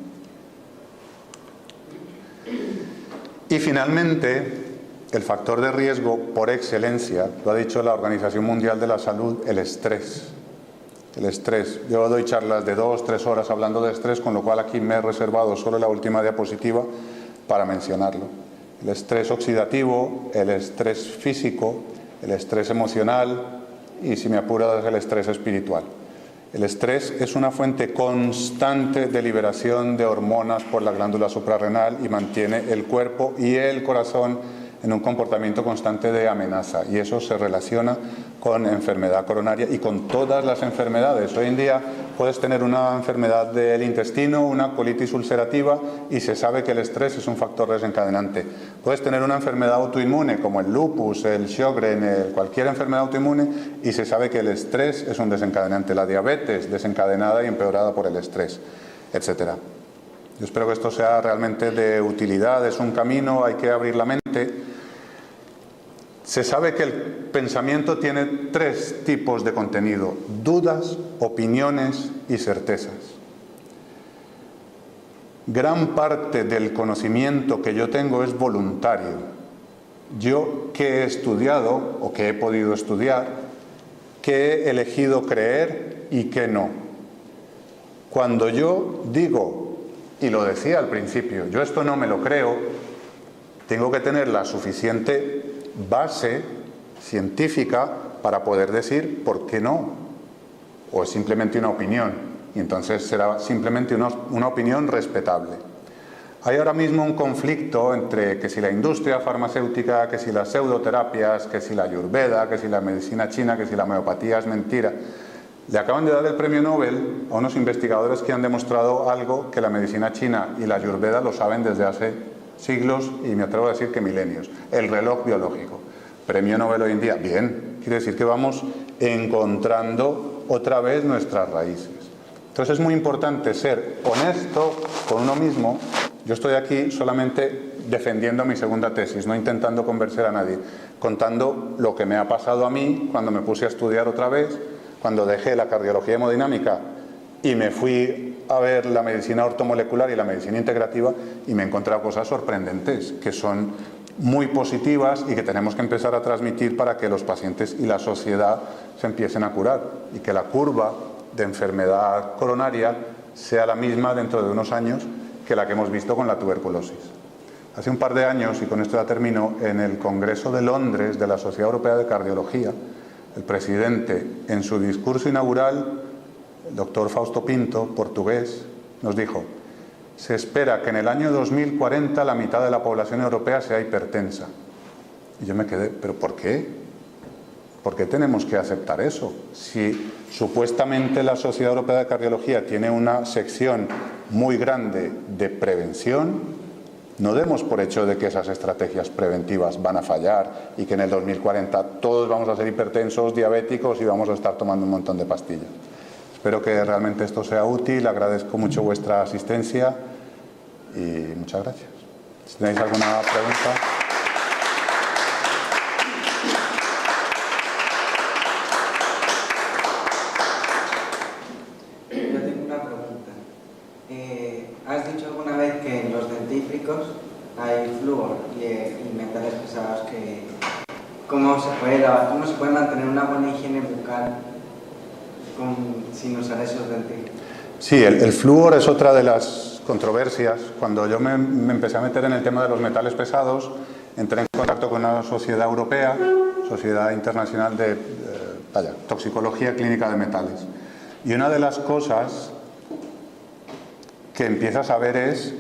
Y finalmente, el factor de riesgo por excelencia, lo ha dicho la Organización Mundial de la Salud, el estrés. El estrés. Yo doy charlas de 2 o 3 horas hablando de estrés, con lo cual aquí me he reservado solo la última diapositiva para mencionarlo. El estrés oxidativo, el estrés físico, el estrés emocional y, si me apuras, el estrés espiritual. El estrés es una fuente constante de liberación de hormonas por la glándula suprarrenal y mantiene el cuerpo y el corazón en un comportamiento constante de amenaza, y eso se relaciona con enfermedad coronaria y con todas las enfermedades. Hoy en día puedes tener una enfermedad del intestino, una colitis ulcerativa, y se sabe que el estrés es un factor desencadenante. Puedes tener una enfermedad autoinmune como el lupus, el Sjögren, cualquier enfermedad autoinmune, y se sabe que el estrés es un desencadenante. La diabetes desencadenada y empeorada por el estrés, etcétera. Yo espero que esto sea realmente de utilidad, es un camino, hay que abrir la mente. Se sabe que el pensamiento tiene 3 tipos de contenido: dudas, opiniones y certezas. Gran parte del conocimiento que yo tengo es voluntario. Yo, que he estudiado o que he podido estudiar, que he elegido creer y que no. Cuando yo digo, y lo decía al principio, yo esto no me lo creo, tengo que tener la suficiente base científica para poder decir por qué no, o es simplemente una opinión, y entonces será simplemente una opinión respetable. Hay ahora mismo un conflicto entre que si la industria farmacéutica, que si las pseudoterapias, que si la ayurveda, que si la medicina china, que si la homeopatía es mentira. Le acaban de dar el premio Nobel a unos investigadores que han demostrado algo que la medicina china y la Ayurveda lo saben desde hace siglos y me atrevo a decir que milenios: el reloj biológico. Premio Nobel hoy en día, bien, quiere decir que vamos encontrando otra vez nuestras raíces. Entonces es muy importante ser honesto con uno mismo. Yo estoy aquí solamente defendiendo mi segunda tesis, no intentando convencer a nadie, contando lo que me ha pasado a mí cuando me puse a estudiar otra vez, cuando dejé la cardiología hemodinámica y me fui a ver la medicina ortomolecular y la medicina integrativa, y me he encontrado cosas sorprendentes que son muy positivas y que tenemos que empezar a transmitir para que los pacientes y la sociedad se empiecen a curar y que la curva de enfermedad coronaria sea la misma dentro de unos años que la que hemos visto con la tuberculosis. Hace un par de años, y con esto ya termino, en el Congreso de Londres de la Sociedad Europea de Cardiología, el presidente, en su discurso inaugural, el doctor Fausto Pinto, portugués, nos dijo: se espera que en el año 2040 la mitad de la población europea sea hipertensa. Y yo me quedé, ¿pero por qué? ¿Por qué tenemos que aceptar eso? Si supuestamente la Sociedad Europea de Cardiología tiene una sección muy grande de prevención, no demos por hecho de que esas estrategias preventivas van a fallar y que en el 2040 todos vamos a ser hipertensos, diabéticos y vamos a estar tomando un montón de pastillas. Espero que realmente esto sea útil, agradezco mucho vuestra asistencia y muchas gracias. Si tenéis alguna pregunta. Yo tengo una pregunta. ¿Has dicho alguna vez que en los dentífricos hay flúor y metales pesados que... ¿Cómo se puede mantener una buena higiene bucal sin usar esos dentífricos? Sí, el flúor es otra de las controversias. Cuando yo me empecé a meter en el tema de los metales pesados, entré en contacto con una sociedad europea, Sociedad Internacional de Toxicología Clínica de Metales. Y una de las cosas que empiezas a ver es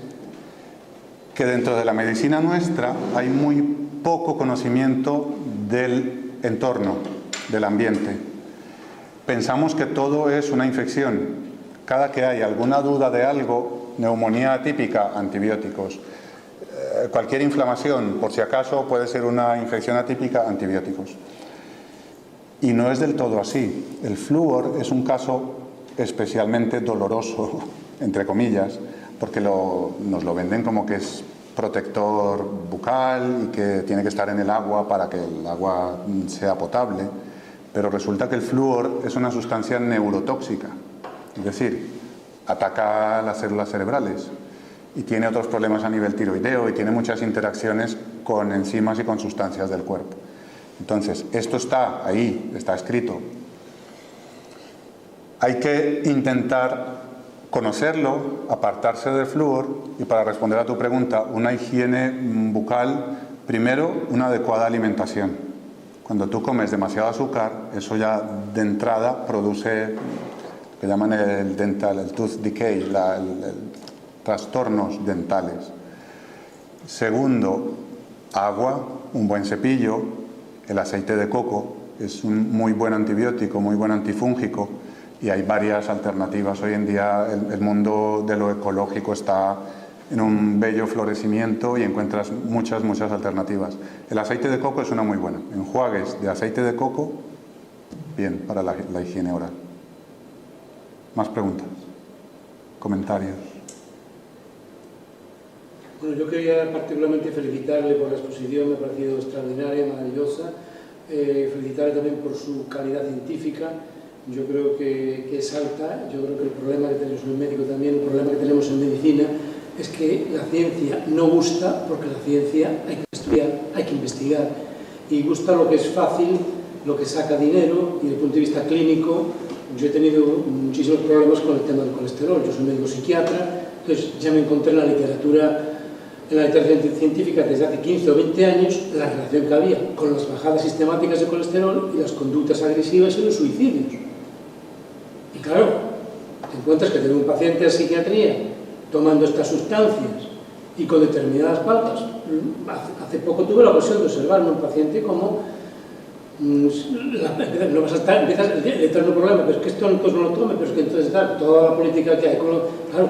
que dentro de la medicina nuestra hay muy poco conocimiento del entorno, del ambiente. Pensamos que todo es una infección. Cada que hay alguna duda de algo, neumonía atípica, antibióticos. Cualquier inflamación, por si acaso, puede ser una infección atípica, antibióticos. Y no es del todo así. El flúor es un caso especialmente doloroso, entre comillas, porque nos lo venden como que es protector bucal y que tiene que estar en el agua para que el agua sea potable. Pero resulta que el flúor es una sustancia neurotóxica, es decir, ataca las células cerebrales y tiene otros problemas a nivel tiroideo y tiene muchas interacciones con enzimas y con sustancias del cuerpo. Entonces, esto está ahí, está escrito. Hay que intentar conocerlo, apartarse del flúor y, para responder a tu pregunta, una higiene bucal, primero, una adecuada alimentación. Cuando tú comes demasiado azúcar, eso ya de entrada produce lo que llaman el tooth decay, trastornos dentales. Segundo, agua, un buen cepillo, el aceite de coco es un muy buen antibiótico, muy buen antifúngico, y hay varias alternativas. Hoy en día el mundo de lo ecológico está en un bello florecimiento y encuentras muchas alternativas. El aceite de coco es una muy buena. Enjuagues de aceite de coco, bien, para la higiene oral. ¿Más preguntas? ¿Comentarios? Bueno, yo quería particularmente felicitarle por la exposición, me ha parecido extraordinaria, maravillosa. Felicitarle también por su calidad científica. Yo creo que es alta. Yo creo que el problema que tenemos en médico también, el problema que tenemos en medicina, es que la ciencia no gusta, porque la ciencia hay que estudiar, hay que investigar, y gusta lo que es fácil, lo que saca dinero, y desde el punto de vista clínico, yo he tenido muchísimos problemas con el tema del colesterol. Yo soy médico psiquiatra, entonces ya me encontré en la literatura científica desde hace 15 o 20 años la relación que había con las bajadas sistemáticas de colesterol y las conductas agresivas y los suicidios. Y claro, te encuentras que tener un paciente de psiquiatría tomando estas sustancias y con determinadas pautas. Hace poco tuve la ocasión de observar en un paciente como no vas a estar, empiezas el eterno problema, pero es que esto entonces no lo tome, pero es que entonces toda la política que hay, claro,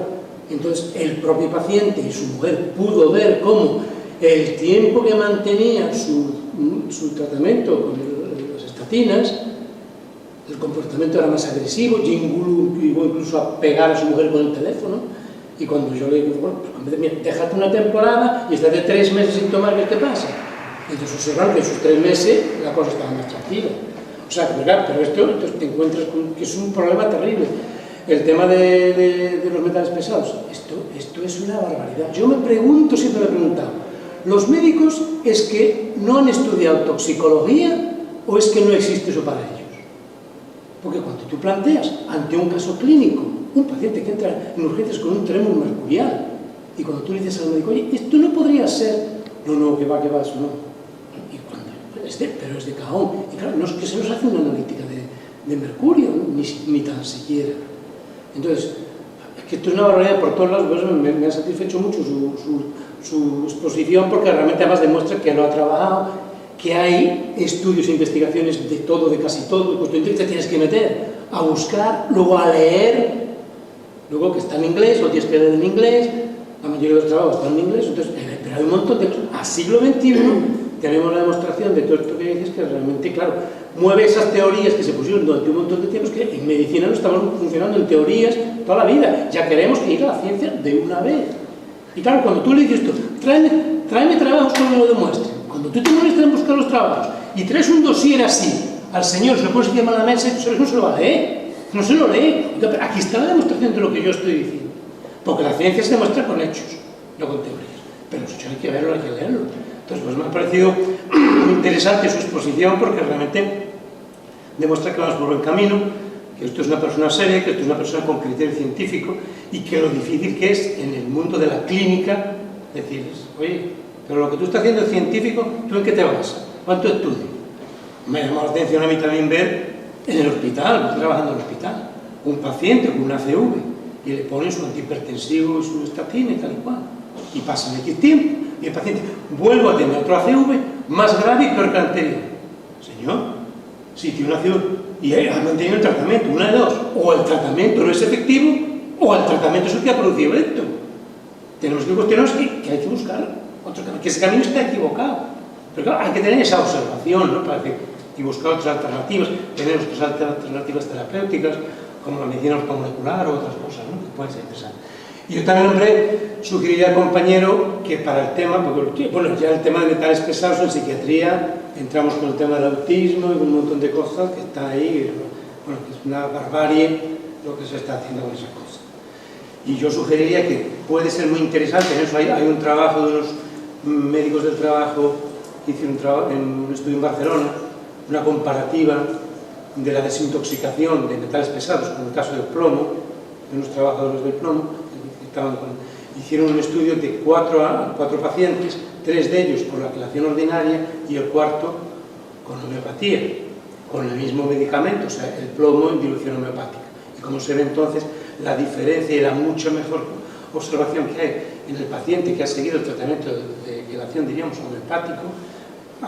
entonces el propio paciente y su mujer pudo ver cómo el tiempo que mantenía su tratamiento con las estatinas, el comportamiento era más agresivo, llegó incluso a pegar a su mujer con el teléfono, y cuando yo le digo, bueno, pues mira, déjate una temporada y estate 3 meses sin tomar, ¿qué te pasa? Entonces observaron que en esos 3 meses la cosa estaba más tranquila. O sea, pero esto entonces te encuentras con que es un problema terrible. El tema de los metales pesados, esto es una barbaridad. Yo me pregunto, siempre me he preguntado, ¿los médicos es que no han estudiado toxicología o es que no existe eso para ellos? Porque cuando tú planteas ante un caso clínico, un paciente que entra en urgencias con un trémor mercurial, y cuando tú le dices al médico, oye, esto no podría ser, no, que va, eso no. Y cuando, pero es de cajón. Y claro, no es que se nos hace una analítica de mercurio, ni tan siquiera. Entonces, es que esto es una barbaridad por todos lados, pues me ha satisfecho mucho su exposición, porque realmente además demuestra que lo ha trabajado, que hay estudios e investigaciones de todo, de casi todo, pues tú te tienes que meter a buscar, luego a leer, luego que está en inglés, lo tienes que leer en inglés, la mayoría de los trabajos están en inglés, entonces, pero hay un montón de cosas. A siglo XXI tenemos la demostración de todo esto que dices, que realmente, claro, mueve esas teorías que se pusieron durante un montón de tiempos, que en medicina no estamos funcionando en teorías toda la vida, ya queremos que llegue a la ciencia de una vez. Y claro, cuando tú le dices esto, tráeme trabajos que me lo demuestren, cuando tú te molestas en buscar los trabajos y traes un dossier así al señor, se lo pones encima de la mesa, y no se lo va a leer, no se lo lee. Pero aquí está la demostración de lo que yo estoy diciendo, porque la ciencia se demuestra con hechos, no con teorías, pero los hechos hay que verlo, hay que leerlo. Entonces, pues me ha parecido interesante su exposición, porque realmente demuestra que vamos por buen camino, que esto es una persona seria, que esto es una persona con criterio científico, y que lo difícil que es en el mundo de la clínica decirles, oye, pero lo que tú estás haciendo es científico, ¿tú en qué te basas? ¿Cuánto estudio? Me ha llamado la atención a mí también ver en el hospital, estoy trabajando en el hospital, un paciente con una ACV, y le ponen su antihipertensivo y su estatina y tal y cual, y pasan X tiempo, y el paciente vuelve a tener otro ACV más grave y peor que el anterior. Señor, si tiene una ACV y ha mantenido el tratamiento, una de dos, o el tratamiento no es efectivo, o el tratamiento es el que ha producido esto. Tenemos que cuestionarnos que hay que buscar otro camino, que ese camino está equivocado. Pero claro, hay que tener esa observación, ¿no? Para que, y buscar otras alternativas, tener otras alternativas terapéuticas, como la medicina ortomolecular o otras cosas, ¿no? Que pueden ser interesantes. Y yo también, hombre, sugeriría al compañero que para el tema, porque bueno, ya el tema de metales pesados en psiquiatría, entramos con el tema del autismo y con un montón de cosas que está ahí, bueno, que es una barbarie lo que se está haciendo con esas cosas. Y yo sugeriría que puede ser muy interesante, en eso hay un trabajo de unos médicos del trabajo que hicieron un estudio en Barcelona, una comparativa de la desintoxicación de metales pesados, con el caso del plomo, de unos trabajadores del plomo, hicieron un estudio de 4 pacientes, 3 de ellos con la quelación ordinaria y el cuarto con homeopatía, con el mismo medicamento, o sea, el plomo en dilución homeopática. Y como se ve entonces la diferencia y la mucho mejor observación que hay en el paciente que ha seguido el tratamiento de quelación, diríamos, homeopático,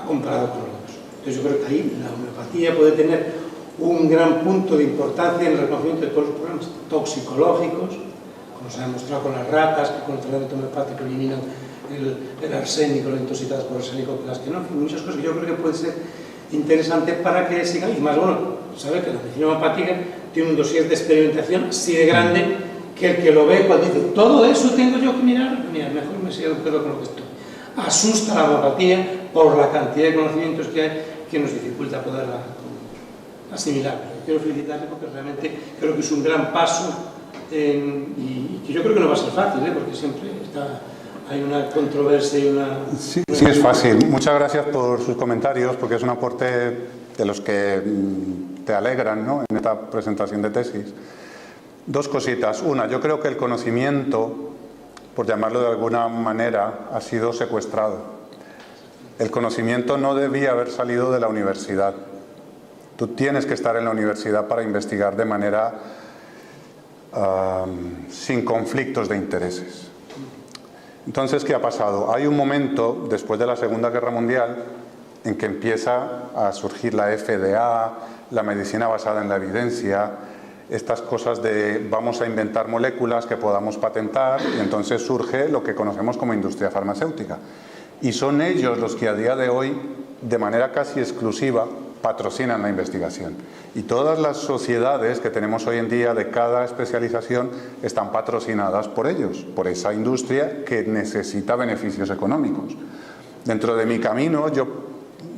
comparado con los otros. Entonces yo creo que ahí la homeopatía puede tener un gran punto de importancia en el reconocimiento de todos los problemas toxicológicos, como se ha demostrado con las ratas, que con el tratamiento homeopático eliminan el arsénico, las intoxicadas por arsénico, las que no, muchas cosas que yo creo que puede ser interesante para que sigan, y más bueno, sabe que la medicina homeopática tiene un dossier de experimentación así de grande que el que lo ve cuando dice, todo eso tengo yo que mirar, mira, mejor me sigo con lo que estoy. Asusta la homeopatía por la cantidad de conocimientos que hay que nos dificulta poderla asimilar. Pero quiero felicitarle porque realmente creo que es un gran paso y que yo creo que no va a ser fácil, porque siempre hay una controversia y una... Sí, es fácil. Muchas gracias por sus comentarios, porque es un aporte de los que te alegran, ¿no?, en esta presentación de tesis. 2 cositas. Una, yo creo que el conocimiento, por llamarlo de alguna manera, ha sido secuestrado. El conocimiento no debía haber salido de la universidad. Tú tienes que estar en la universidad para investigar de manera sin conflictos de intereses. Entonces, ¿qué ha pasado? Hay un momento, después de la Segunda Guerra Mundial, en que empieza a surgir la FDA, la medicina basada en la evidencia, estas cosas de vamos a inventar moléculas que podamos patentar, y entonces surge lo que conocemos como industria farmacéutica. Y son ellos los que a día de hoy, de manera casi exclusiva, patrocinan la investigación. Y todas las sociedades que tenemos hoy en día de cada especialización están patrocinadas por ellos, por esa industria que necesita beneficios económicos. Dentro de mi camino,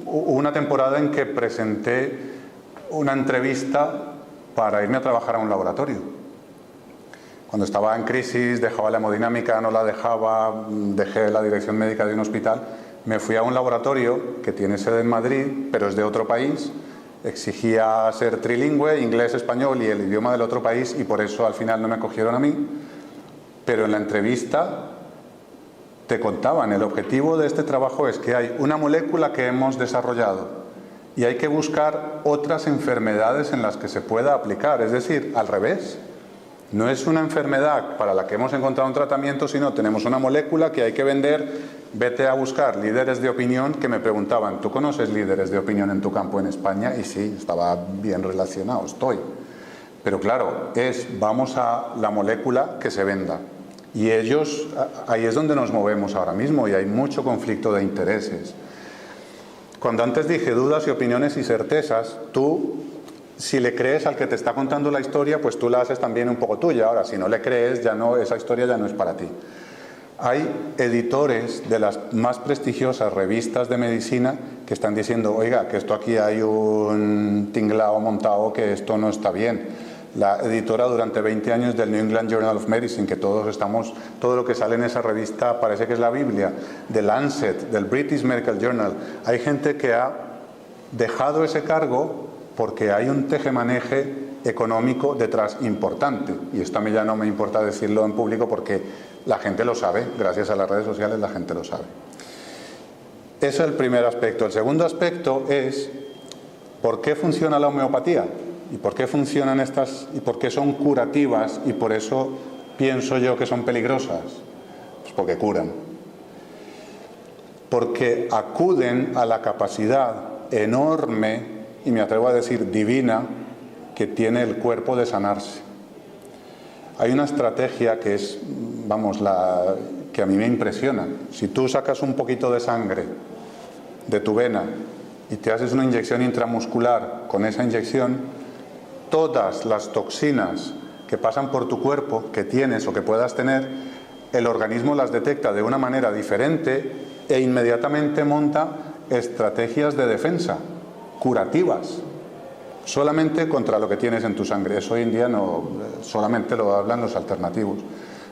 hubo una temporada en que presenté una entrevista para irme a trabajar a un laboratorio. Cuando estaba en crisis, dejaba la hemodinámica, no la dejaba, dejé la dirección médica de un hospital, me fui a un laboratorio que tiene sede en Madrid, pero es de otro país, exigía ser trilingüe, inglés, español y el idioma del otro país, y por eso al final no me cogieron a mí. Pero en la entrevista te contaban, el objetivo de este trabajo es que hay una molécula que hemos desarrollado y hay que buscar otras enfermedades en las que se pueda aplicar, es decir, al revés. No es una enfermedad para la que hemos encontrado un tratamiento, sino tenemos una molécula que hay que vender. Vete a buscar líderes de opinión que me preguntaban, ¿tú conoces líderes de opinión en tu campo en España? Y sí, estaba bien relacionado, estoy. Pero claro, vamos a la molécula que se venda. Y ellos, ahí es donde nos movemos ahora mismo y hay mucho conflicto de intereses. Cuando antes dije dudas y opiniones y certezas, tú, si le crees al que te está contando la historia, pues tú la haces también un poco tuya. Ahora, si no le crees, esa historia ya no es para ti. Hay editores de las más prestigiosas revistas de medicina que están diciendo, oiga, que esto aquí hay un tinglao montado, que esto no está bien. La editora durante 20 años del New England Journal of Medicine, que todo lo que sale en esa revista parece que es la Biblia, del Lancet, del British Medical Journal. Hay gente que ha dejado ese cargo porque hay un tejemaneje económico detrás importante. Y esto a mí ya no me importa decirlo en público porque la gente lo sabe, gracias a las redes sociales la gente lo sabe. Ese es el primer aspecto. El segundo aspecto es ¿por qué funciona la homeopatía? ¿Y por qué funcionan estas? ¿Y por qué son curativas? Y por eso pienso yo que son peligrosas. Pues porque curan. Porque acuden a la capacidad enorme, y me atrevo a decir divina, que tiene el cuerpo de sanarse. Hay una estrategia que es, que a mí me impresiona. Si tú sacas un poquito de sangre de tu vena y te haces una inyección intramuscular, con esa inyección, todas las toxinas que pasan por tu cuerpo, que tienes o que puedas tener, el organismo las detecta de una manera diferente e inmediatamente monta estrategias de defensa, curativas, solamente contra lo que tienes en tu sangre. Eso hoy en día solamente lo hablan los alternativos.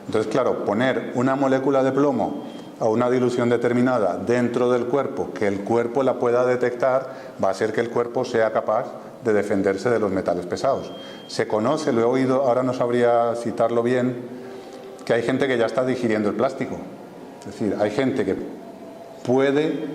Entonces, claro, poner una molécula de plomo a una dilución determinada dentro del cuerpo, que el cuerpo la pueda detectar, va a hacer que el cuerpo sea capaz de defenderse de los metales pesados. Se conoce, lo he oído, ahora no sabría citarlo bien, que hay gente que ya está digiriendo el plástico. Es decir, hay gente que puede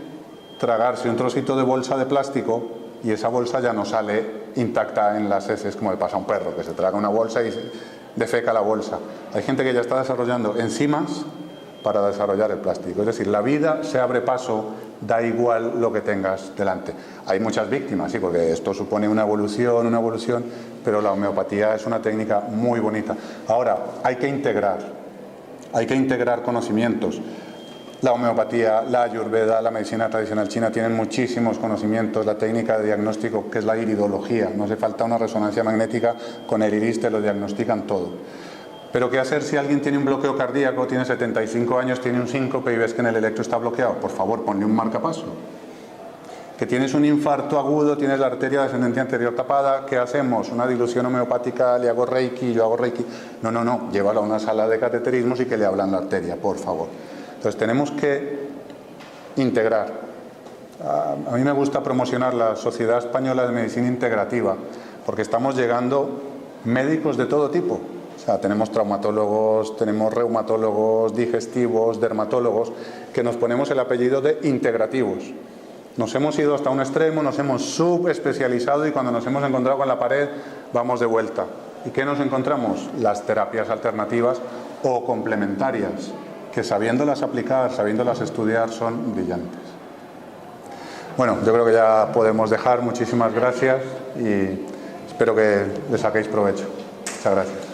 tragarse un trocito de bolsa de plástico y esa bolsa ya no sale intacta en las heces, como le pasa a un perro, que se traga una bolsa y defeca la bolsa. Hay gente que ya está desarrollando enzimas para desarrollar el plástico. Es decir, la vida se abre paso, da igual lo que tengas delante. Hay muchas víctimas, sí, porque esto supone una evolución, pero la homeopatía es una técnica muy bonita. Ahora, hay que integrar conocimientos. La homeopatía, la ayurveda, la medicina tradicional china tienen muchísimos conocimientos. La técnica de diagnóstico, que es la iridología, no hace falta una resonancia magnética, con el iris te lo diagnostican todo. Pero ¿qué hacer si alguien tiene un bloqueo cardíaco, tiene 75 años, tiene un síncope y ves que en el electro está bloqueado? Por favor, ponle un marcapaso. Que tienes un infarto agudo, tienes la arteria descendente anterior tapada, ¿qué hacemos? Una dilución homeopática, le hago reiki, yo hago reiki. No, llévalo a una sala de cateterismos y que le hablan la arteria, por favor. Entonces tenemos que integrar. A mí me gusta promocionar la Sociedad Española de Medicina Integrativa, porque estamos llegando médicos de todo tipo. O sea, tenemos traumatólogos, tenemos reumatólogos, digestivos, dermatólogos, que nos ponemos el apellido de integrativos. Nos hemos ido hasta un extremo, nos hemos subespecializado y cuando nos hemos encontrado con la pared, vamos de vuelta. ¿Y qué nos encontramos? Las terapias alternativas o complementarias, que sabiéndolas aplicar, sabiéndolas estudiar, son brillantes. Bueno, yo creo que ya podemos dejar. Muchísimas gracias y espero que le saquéis provecho. Muchas gracias.